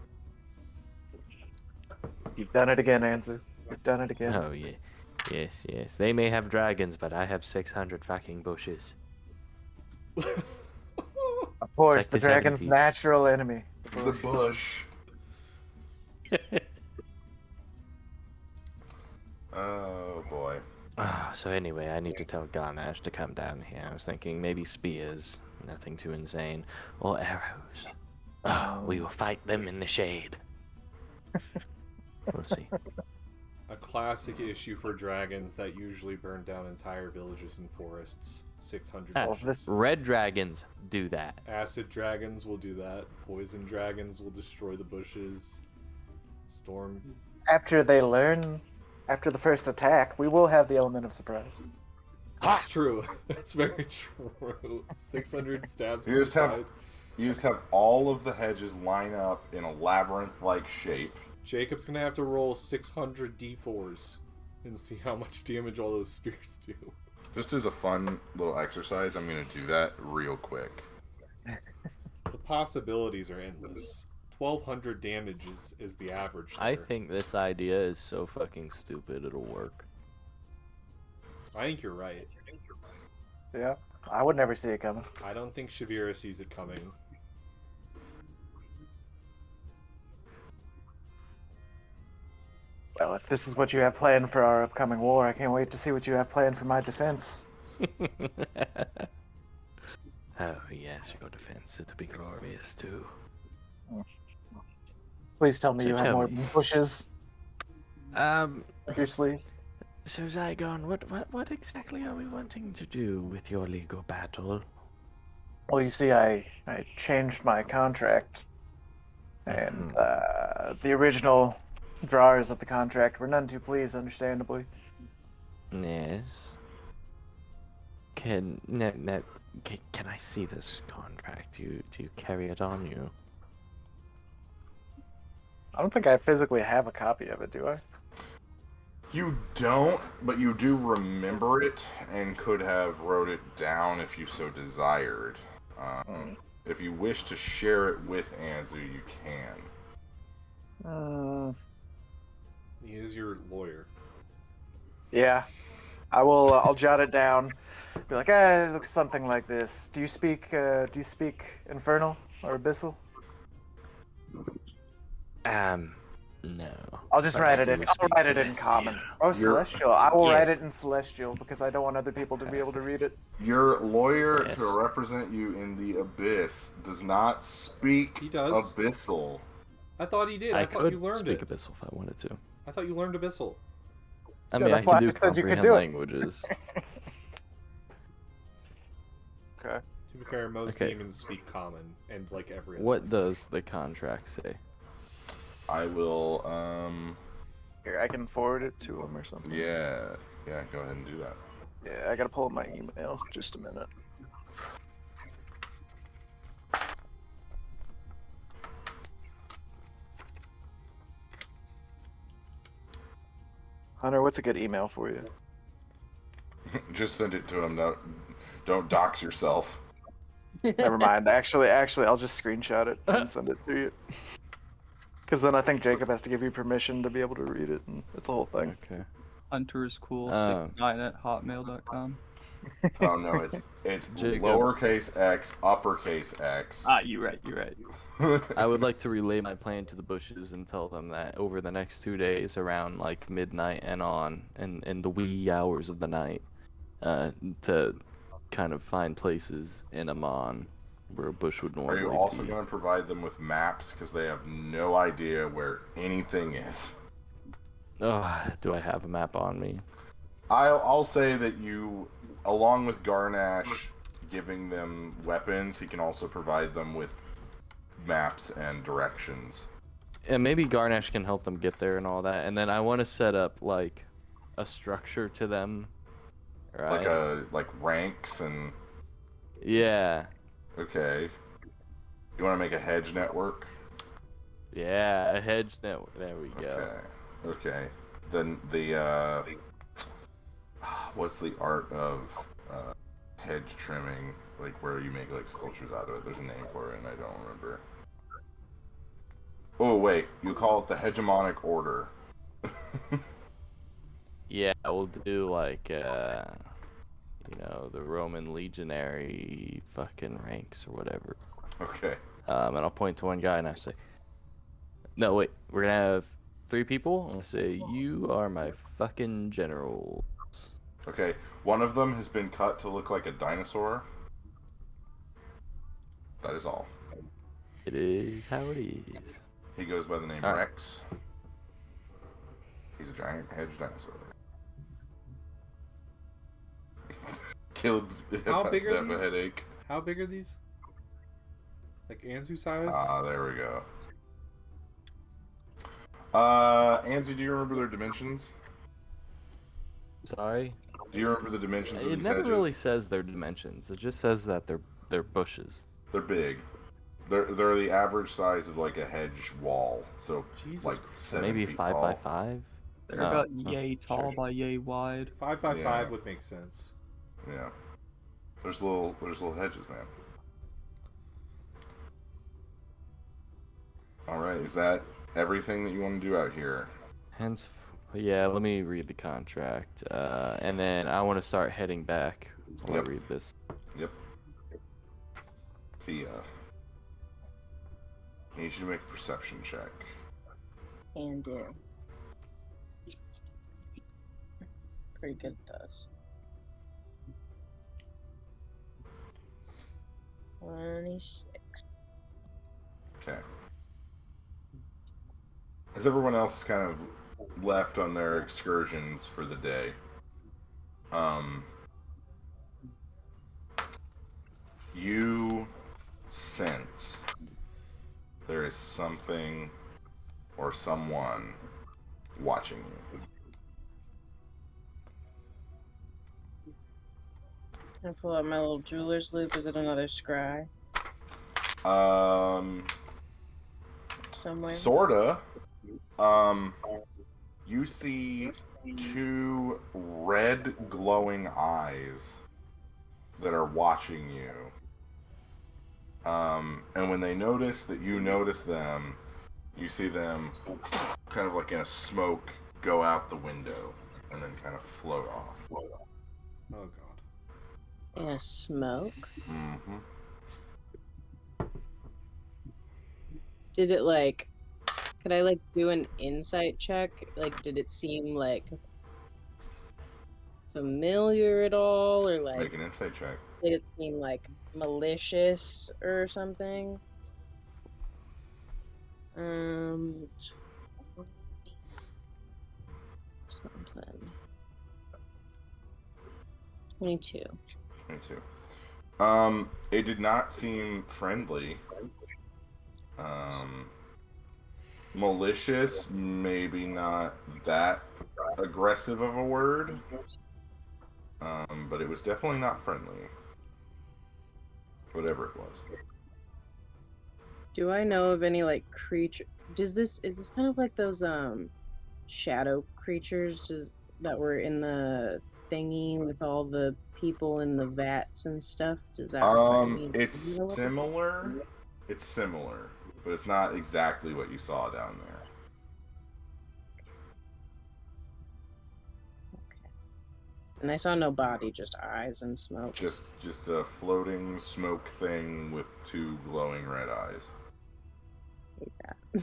You've done it again, Anzu. You've done it again. Oh yeah, yes, yes. They may have dragons, but I have 600 fucking bushes. Of course, It's like the the dragon's 70s. natural enemy. The bush. Oh boy. So anyway, I need to tell Garnash to come down here. I was thinking maybe spears, nothing too insane, or arrows. We will fight them in the shade. We'll see. A classic issue for dragons that usually burn down entire villages and forests. 600 Ah, bushes. Red dragons do that. Acid dragons will do that. Poison dragons will destroy the bushes. Storm. After they learn, after the first attack, we will have the element of surprise. That's true. That's very true. 600 stabs You to the just have- side. You just have all of the hedges line up in a labyrinth-like shape. Jacob's gonna have to roll 600 d4s and see how much damage all those spears do. Just as a fun little exercise, I'm gonna do that real quick. The possibilities are endless. 1200 damage is the average. I there. think this idea is so fucking stupid it'll work. I think you're right. Yeah, I would never see it coming. I don't think Shavira sees it coming. Well, if this is what you have planned for our upcoming war, I can't wait to see what you have planned for my defense. Oh yes, your defense. It'll be glorious too. Please tell me So you have tell more me. bushes Um. up your sleeve. So Zaigon, what exactly are we wanting to do with your legal battle? Well, you see, I changed my contract, and the original drawers of the contract were none too pleased, understandably. Yes. Can I see this contract? Do you carry it on you? I don't think I physically have a copy of it, do I? You don't, but you do remember it and could have wrote it down if you so desired. If you wish to share it with Anzu, you can. He your lawyer. Yeah, I will. I'll jot it down. Be like, it looks something like this. Do you speak Infernal or Abyssal? No. I'll just But write I it in. do I'll speak write it in Celestial. common. Oh, Celestial. I will write Yes. it in Celestial because I don't want other people to be able to read it. Your lawyer Yes. to represent you in the Abyss does not speak He does. Abyssal. I thought he did. I I thought could you learned speak it. Abyssal if I wanted to. I thought you learned Abyssal. I Yeah, mean, I that's why can I do said you could comprehend do it. languages. Okay. To be fair, most Okay. demons speak common, and like every other. What does the contract say? I will, Here, I can forward it to him or something. yeah, go ahead and do that. Yeah, I gotta pull up my email. Just a minute. Hunter, what's a good email for you? Just send it to him. No, don't dox yourself. Never mind. Actually, I'll just screenshot it and send it to you. Because then I think Jacob has to give you permission to be able to read it, and it's a whole thing. Okay. hunterscool69@hotmail.com. Oh no, it's Jacob. lowercase x, uppercase X. Ah, you're right. I would like to relay my plan to the bushes and tell them that over the next 2 days, around like midnight and on, and in the wee hours of the night, to kind of find places in Amon where a bush would Are normally you also be. going to provide them with maps because they have no idea where anything is? Oh, do I have a map on me? I'll say that you, along with Garnash giving them weapons, he can also provide them with maps and directions. And maybe Garnash can help them get there and all that. And then I want to set up like a structure to them, right? Like ranks and Yeah, okay. You want to make a hedge network? yeah, a hedge network. There we go. Okay. Then the what's the art of hedge trimming? Like where you make like sculptures out of it. There's a name for it, and I don't remember. Oh wait, you call it the hegemonic order. Yeah, we'll do like the Roman legionary fucking ranks or whatever. Okay. And I'll point to one guy and I say, no, wait, we're gonna have 3 people. I'm gonna say, you are my fucking generals. Okay. One of them has been cut to look like a dinosaur. That is all. It is how it is. He goes by the name Alright. Rex. He's a giant hedge dinosaur. Caleb's How about big to are have a these? headache. How big are these? Like Anzu size? Ah, there we go. Anzi, do you remember their dimensions? Sorry? Do you remember the dimensions of It these never hedges? really says their dimensions. It just says that they're bushes. They're big. They're the average size of like a hedge wall. So Jesus like Christ. 7 Maybe feet 5 tall. by 5? They're No. about Oh, yay tall sure. by yay wide. 5 by Yeah. 5 would make sense. Yeah. There's little hedges, man. All right, is that everything that you want to do out here? Hence, yeah, let me read the contract. And then I want to start heading back while Yep. I read this. Yep. Thea. I need you to make a perception check. And pretty good at those. 26. Okay. As everyone else kind of left on their excursions for the day, you sense there is something or someone watching you. Can I pull out my little jeweler's loop? Is it another scry somewhere? Sorta. You see 2 red glowing eyes that are watching you. And when they notice that you notice them, you see them kind of like in a smoke go out the window and then kind of float off. Oh god. In a smoke? Mm-hmm. Did it like... Could I like do an insight check? Like, did it seem like familiar at all, or like Make an insight check. did it seem like malicious or something? Something. 22. 22. It did not seem friendly. Malicious, maybe not that aggressive of a word. But it was definitely not friendly. Whatever it was. Do I know of any like creature? Is this kind of like those shadow creatures that were in the thingy with all the people in the vats and stuff? Does that remind me? It's similar. It's similar, but it's not exactly what you saw down there. Okay. And I saw no body, just eyes and smoke. Just a floating smoke thing with two glowing red eyes. Yeah.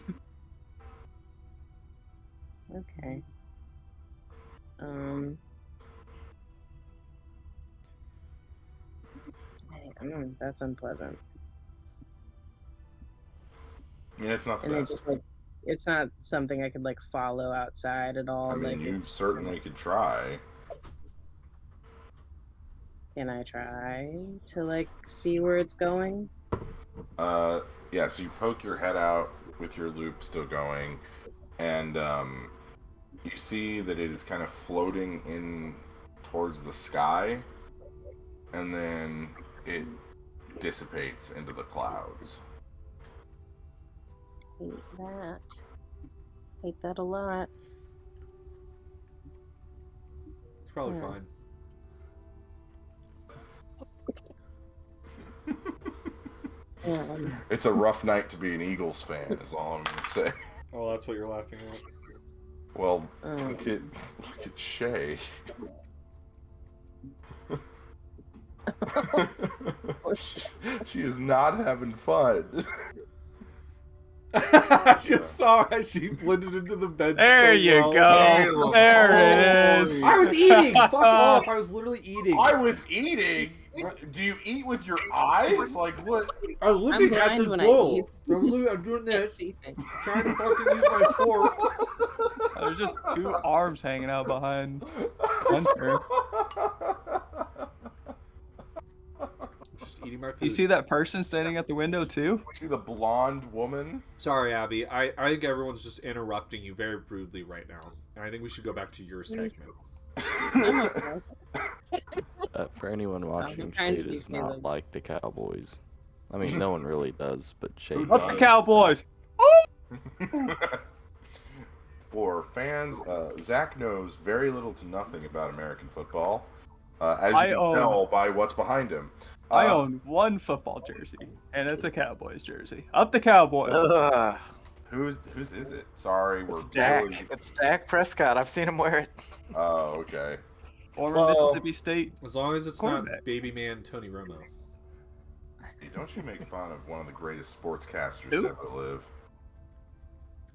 Okay. That's unpleasant. Yeah, it's not the And best. it's like, it's not something I could like follow outside at all. I mean, like you it's, certainly could try. Can I try to like see where it's going? Yeah, so you poke your head out with your loop still going, and you see that it is kind of floating in towards the sky, and then it dissipates into the clouds. Hate that. Hate that a lot. It's probably Yeah. fine. It's a rough night to be an Eagles fan, is all I'm gonna say. Oh, that's what you're laughing at. Well, look at Shay. she is not having fun. I just saw how she blended into the bed. There so you well. go. There it is. I was eating. Fuck off. I was literally eating. I was eating. Do you eat with your eyes? Like what? I was looking at blind the when I bowl. I'm doing Can't this, see things. trying to fucking use my fork. There's just two arms hanging out behind Hunter. Just eating my food. You see that person standing at the window too? See the blonde woman? Sorry, Abby. I think everyone's just interrupting you very rudely right now. And I think we should go back to your segment. I'm okay. For anyone watching, trying to Shade be is not Caleb. like the Cowboys. I mean, no one really does, but Shade Up the does. Cowboys! For fans, Zach knows very little to nothing about American football, as you I can own- tell by what's behind him. I own one football jersey, and it's a Cowboys jersey. Up the Cowboys! Ugh. Whose is it? Sorry, we're It's Dak. barely- It's Dak Prescott. I've seen him wear it. Oh, okay. Former Well- Mississippi State. As long as it's not Quarterback. baby man Tony Romo. Hey, don't you make fun of one of the greatest sportscasters Who? to ever live?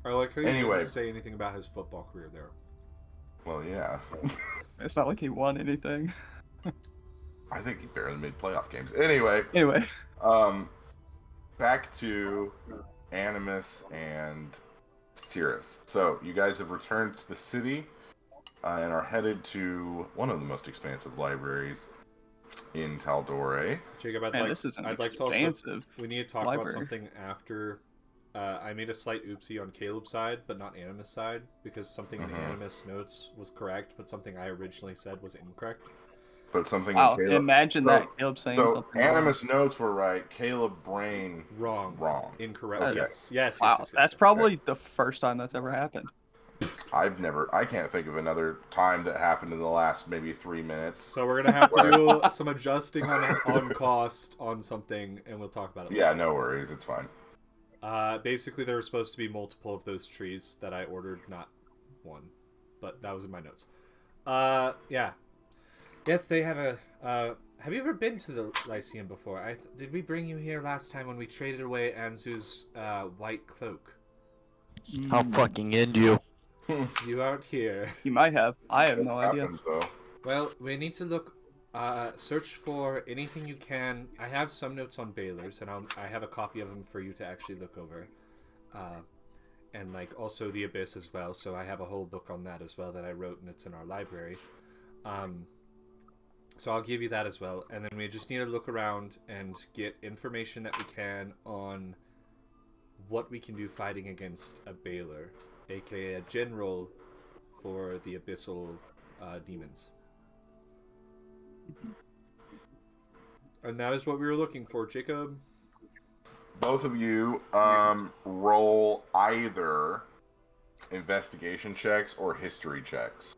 I like how you Anyway. didn't say anything about his football career there. Well, yeah. It's not like he won anything. I think he barely made playoff games. Anyway, Anyway, back to Animus and Cirrus. So, you guys have returned to the city and are headed to one of the most expansive libraries in Taldore. Jacob, I'd man, like, this is an I'd like to also. expansive. We need to talk about library. something after. I made a slight oopsie on Caleb's side, but not Animus' side, because something in the Mhm. Animus notes was correct, but something I originally said was incorrect. But something Wow, in Caleb... imagine So- that Caleb saying So, something. wrong. Animus notes were right. Caleb brain Wrong. wrong. Incorrect. Okay. Yes. Wow, Yes. that's probably the first time that's ever happened. I can't think of another time that happened in the last maybe 3 minutes. So we're gonna have to do some adjusting on cost on something, and we'll talk about it. Yeah, no worries. It's fine. Basically, there were supposed to be multiple of those trees that I ordered, not one. but that was in my notes. Yeah. Yes, they have a. Have you ever been to the Lyceum before? Did we bring you here last time when we traded away Anzu's white cloak? I'll fucking end you. You aren't here. You might have. I have no What idea. happened, though? Well, we need to look, search for anything you can. I have some notes on Baylor's, and I have a copy of them for you to actually look over. And, like, also the Abyss as well, so I have a whole book on that as well that I wrote, and it's in our library. So I'll give you that as well, and then we just need to look around and get information that we can on what we can do fighting against a Baylor, aka a general for the Abyssal demons. And that is what we were looking for, Jacob. Both of you roll either investigation checks or history checks.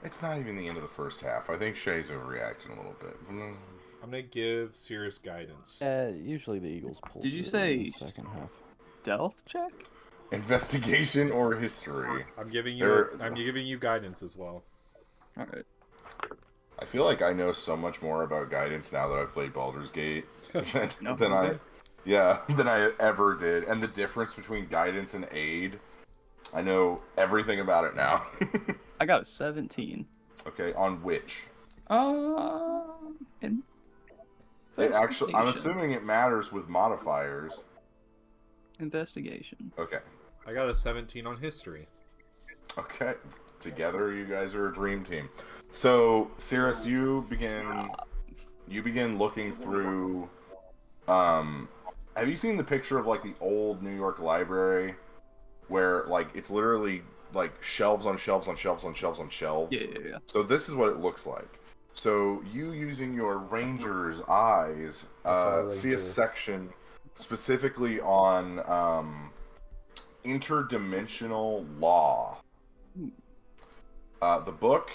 It's not even the end of the first half. I think Shay's overreacting a little bit. I'm gonna give serious guidance. Usually the Eagles pull. Did you through in the say second half? Stealth check? Investigation or history? I'm giving you guidance as well. All right. I feel like I know so much more about guidance now that I've played Baldur's Gate than I ever did. And the difference between guidance and aid, I know everything about it now. I got a 17. Okay, on which? In It actually, I'm investigation. assuming it matters with modifiers. Investigation. Okay. I got a 17 on history. Okay. Together, you guys are a dream team. So, Cirrus, you begin looking through. Have you seen the picture of like the old New York library, where like it's literally like shelves on shelves on shelves on shelves on shelves? Yeah. So this is what it looks like. So you, using your ranger's eyes, see a section specifically on interdimensional law. The book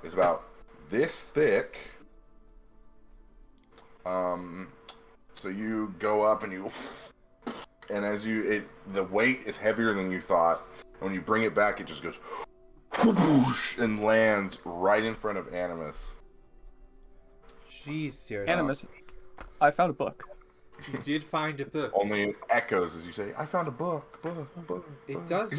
is about this thick. So you go up and and as the weight is heavier than you thought. When you bring it back, it just goes whoosh, and lands right in front of Animus. Jeez, seriously. Animus. I found a book. You did find a book. Only it echoes as you say, "I found a book." It does.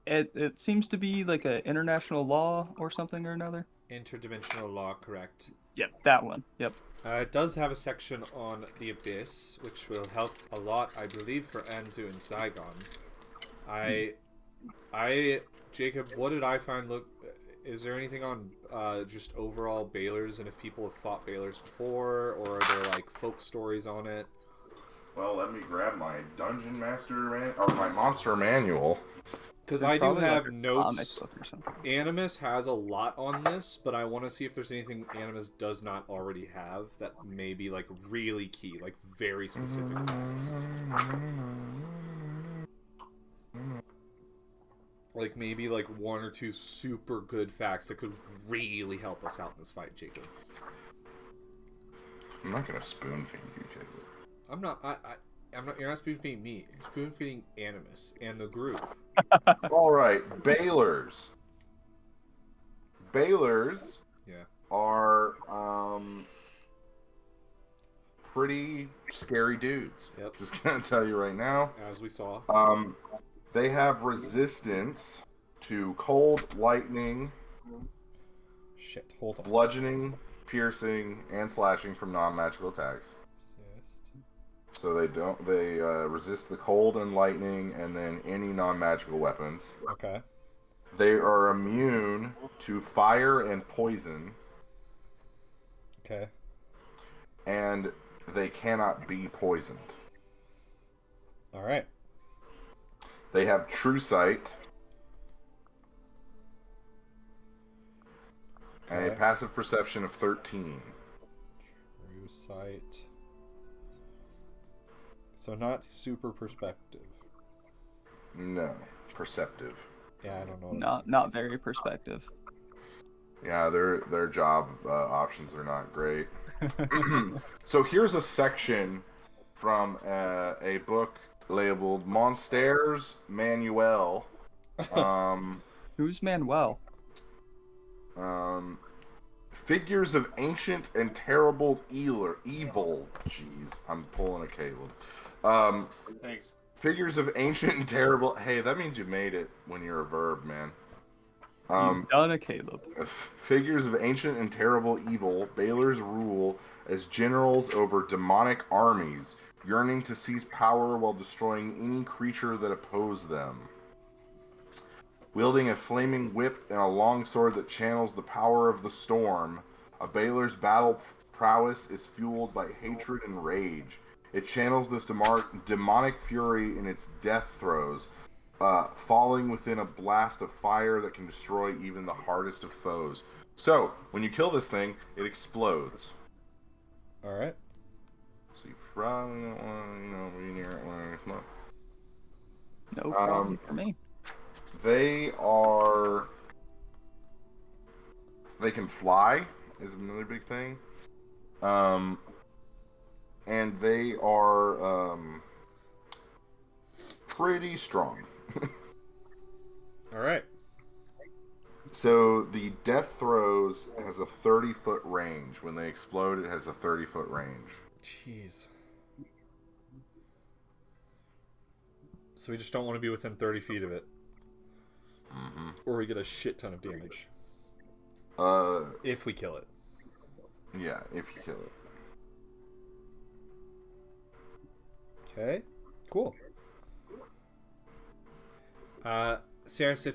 It seems to be like an international law or something or another. Interdimensional law, correct. Yep, that one. Yep. It does have a section on the Abyss, which will help a lot, I believe, for Anzu and Zaigon. Jacob, what did I find? Look, is there anything on just overall Baylors, and if people have fought Baylors before, or are there like folk stories on it? Well, let me grab my Dungeon Master or my Monster Manual. Because There's I do probably, have like, a notes. comic book or something. Animus has a lot on this, but I want to see if there's anything Animus does not already have that may be like really key, like very specific facts. Like maybe like one or two super good facts that could really help us out in this fight, Jacob. I'm not gonna spoon feed you, Jacob. I'm not. I'm not. You're not spoon feeding me. You're spoon feeding Animus and the group. All right, Baylors. Baylors. Yeah. Are pretty scary dudes. Yep. Just gonna tell you right now. As we saw. They have resistance to cold, lightning, Shit. Hold on. bludgeoning, piercing, and slashing from non-magical attacks. Yes. So they resist the cold and lightning, and then any non-magical weapons. Okay. They are immune to fire and poison, Okay. and they cannot be poisoned. All right. They have true sight, and a Okay. passive perception of 13. True sight. So not super perspective. No, perceptive. Yeah, I don't know. What Not very perspective. Yeah, their job options are not great. So here's a section from a book labeled Monsters Manuel. Who's Manuel? Figures of ancient and terrible evil. Jeez, I'm pulling a Caleb. Thanks. Figures of ancient and terrible. Hey, that means you made it when you're a verb, man. You've done a Caleb. Figures of ancient and terrible evil, Baylor's rule as generals over demonic armies, yearning to seize power while destroying any creature that oppose them. Wielding a flaming whip and a long sword that channels the power of the storm, a Baylor's battle prowess is fueled by hatred and rage. It channels this demonic fury in its death throes, falling within a blast of fire that can destroy even the hardest of foes. So, when you kill this thing, it explodes. Alright. So you probably don't want to, be near it when it's not. No problem for me. They can fly, is another big thing. And they are pretty strong. Alright. So the death throws has a 30-foot range. When they explode, it has a 30-foot range. Jeez. So we just don't want to be within 30 feet of it. Mm-hmm. Or we get a shit ton of damage. If we kill it. Yeah, if you kill it. Okay. Cool. Saris,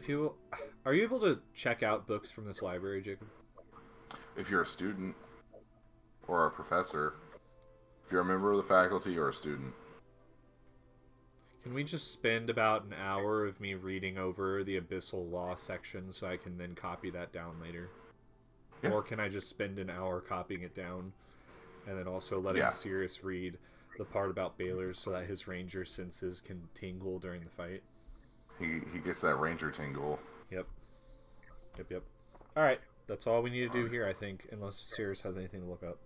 are you able to check out books from this library, Jacob? If you're a student or a professor, if you're a member of the faculty or a student. Can we just spend about an hour of me reading over the Abyssal Law section so I can then copy that down later? Yeah. Or can I just spend an hour copying it down and then also letting Sirius read the part about Baylor so that his ranger senses can tingle during the fight? He gets that ranger tingle. Yep. Alright, that's all we need to do here, I think, unless Sirius has anything to look up.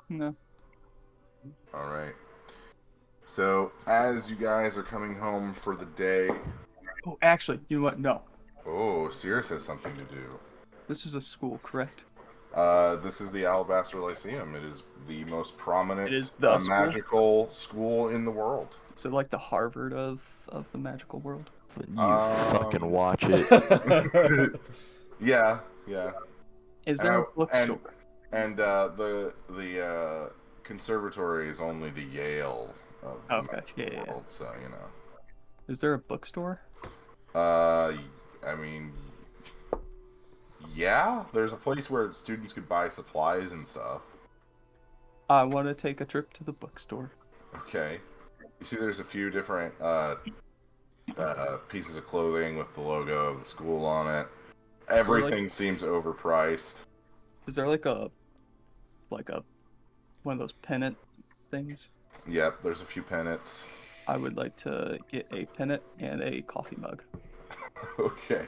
No. Alright. So, as you guys are coming home for the day... Oh, actually, you know what? No. Oh, Sirius has something to do. This is a school, correct? This is the Alabaster Lyceum. It is the most prominent It is the magical school in the world. Is it like the Harvard of the magical world? You fucking watch it. Yeah. Is there a bookstore? And the conservatory is only the Yale of the magical world, so you know. Is there a bookstore? I mean, yeah, there's a place where students could buy supplies and stuff. I want to take a trip to the bookstore. Okay. You see there's a few different pieces of clothing with the logo of the school on it. Everything seems overpriced. Is there like a one of those pennant things? Yep, there's a few pennants. I would like to get a pennant and a coffee mug. Okay.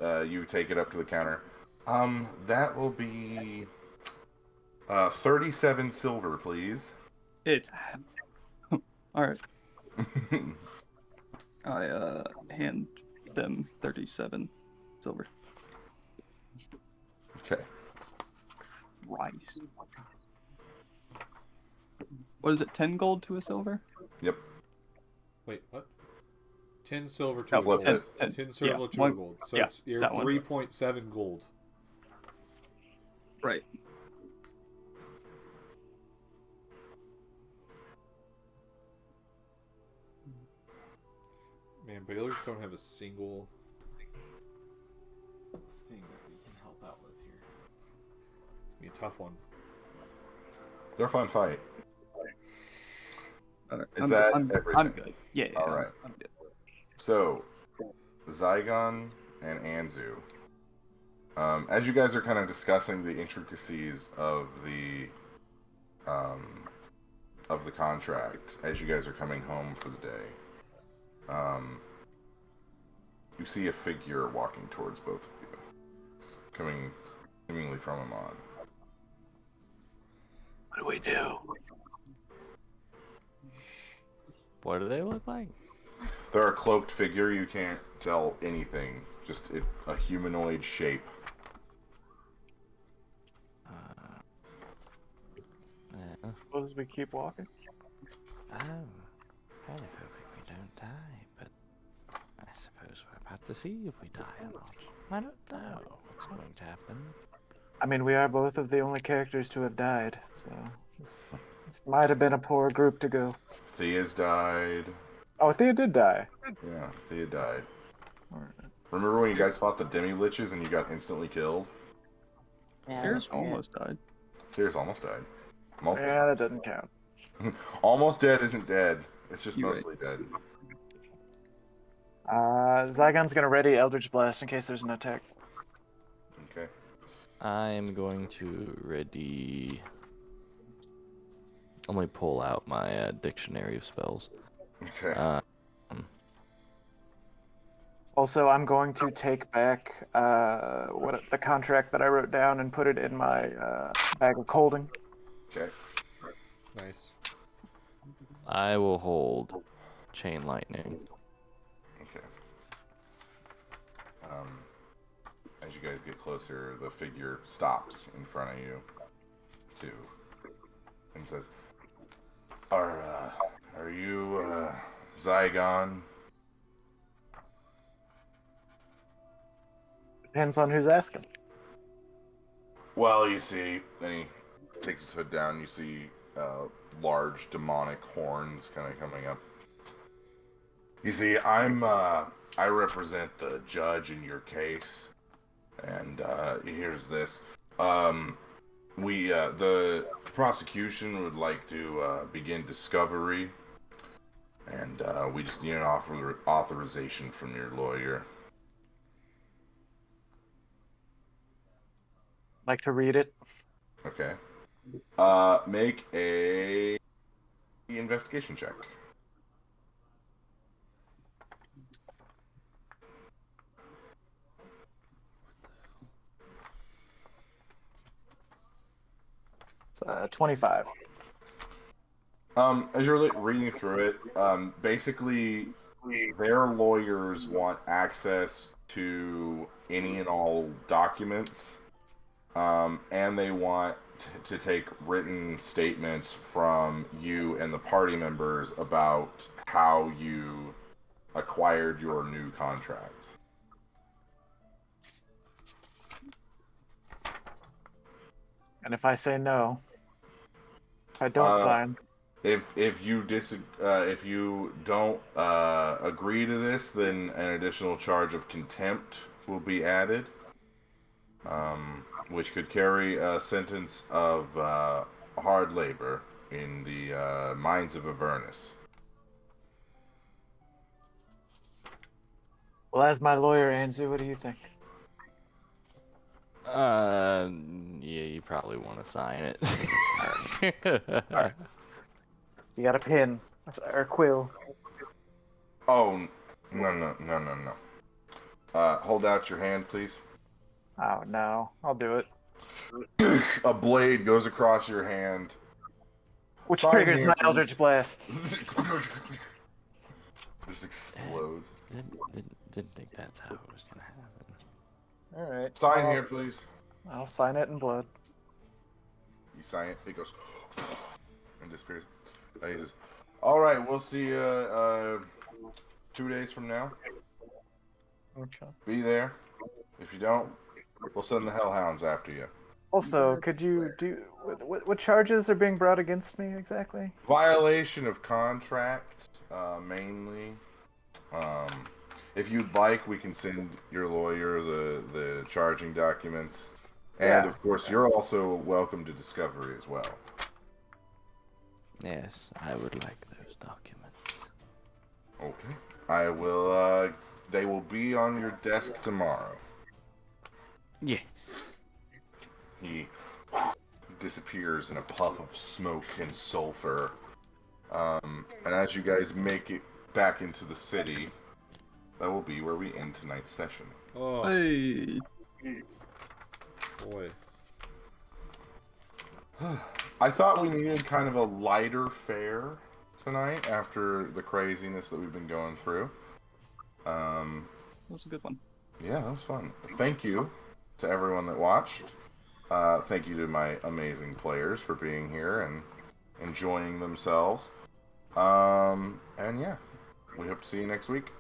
You take it up to the counter. That will be 37 silver, please. Alright. I hand them 37 silver. Okay. Rice. What is it, 10 gold to a silver? Yep. Wait, what? 10 silver to a flip gold. it. 10 silver to a gold. So it's you're 3.7 gold. Right. Man, Baylors don't have a single thing that we can help out with here. It's gonna be a tough one. They're a fun fight. Right. Is that everything? I'm good. Yeah. All right. I'm good. So, Zaigon and Anzu. As you guys are kind of discussing the intricacies of the contract, as you guys are coming home for the day, you see a figure walking towards both of you, coming seemingly from Emon. What do we do? What do they look like? They're a cloaked figure. You can't tell anything. Just a humanoid shape. Yeah. Suppose we keep walking? Oh, kind of hoping we don't die, but I suppose we're about to see if we die or not. I don't know what's going to happen. I mean, we are both of the only characters to have died, so this might have been a poor group to go. Thea's died. Oh, Thea did die. Yeah, Thea died. Alright. Remember when you guys fought the demi-liches and you got instantly killed? Sears almost died. Sirius almost died. Multiple. Yeah, that doesn't count. Almost dead isn't dead. It's just You're mostly dead. Zaigon's gonna ready Eldritch Blast in case there's an attack. Okay. I'm going to ready. Let me pull out my dictionary of spells. Okay. Also, I'm going to take back the contract that I wrote down and put it in my bag of holding. Okay. Nice. I will hold Chain Lightning. Okay. As you guys get closer, the figure stops in front of you, too, and says, "Are you Zaigon?" Depends on who's asking. Well, you see, then he takes his hood down. You see large demonic horns kind of coming up. You see, I represent the judge in your case, and here's this. The prosecution would like to begin discovery, and we just need an authorization from your lawyer. Like to read it? Okay. Make a investigation check. It's 25. As you're reading through it, basically, their lawyers want access to any and all documents, and they want to take written statements from you and the party members about how you acquired your new contract. And if I say no, if I don't sign, If you don't agree to this, then an additional charge of contempt will be added, which could carry a sentence of hard labor in the mines of Avernus. well, as my lawyer, Anzu, what do you think? Yeah, you probably want to sign it. Alright. You got a pen or quill? Oh, no. Hold out your hand, please. Oh no, I'll do it. A blade goes across your hand. Which Sign triggers here, my please. Eldritch Blast. Just explodes. Didn't think that's how it was gonna happen. All right. Sign here, please. I'll sign it in blood. You sign it. It goes and disappears. And he says, "All right, we'll see you 2 days from now. Okay. Be there. If you don't, we'll send the hellhounds after you." Also, could you do what charges are being brought against me exactly? Violation of contract, mainly. If you'd like, we can send your lawyer the charging documents. And, Yeah. of course, you're also welcome to discovery as well. Yes, I would like those documents. Okay. I will, they will be on your desk tomorrow. Yes. He disappears in a puff of smoke and sulfur. And as you guys make it back into the city, that will be where we end tonight's session. Oh, Hey. Boy. I thought we needed kind of a lighter fare tonight after the craziness that we've been going through. That was a good one. Yeah, that was fun. Thank you to everyone that watched. Thank you to my amazing players for being here and enjoying themselves. And yeah, we hope to see you next week.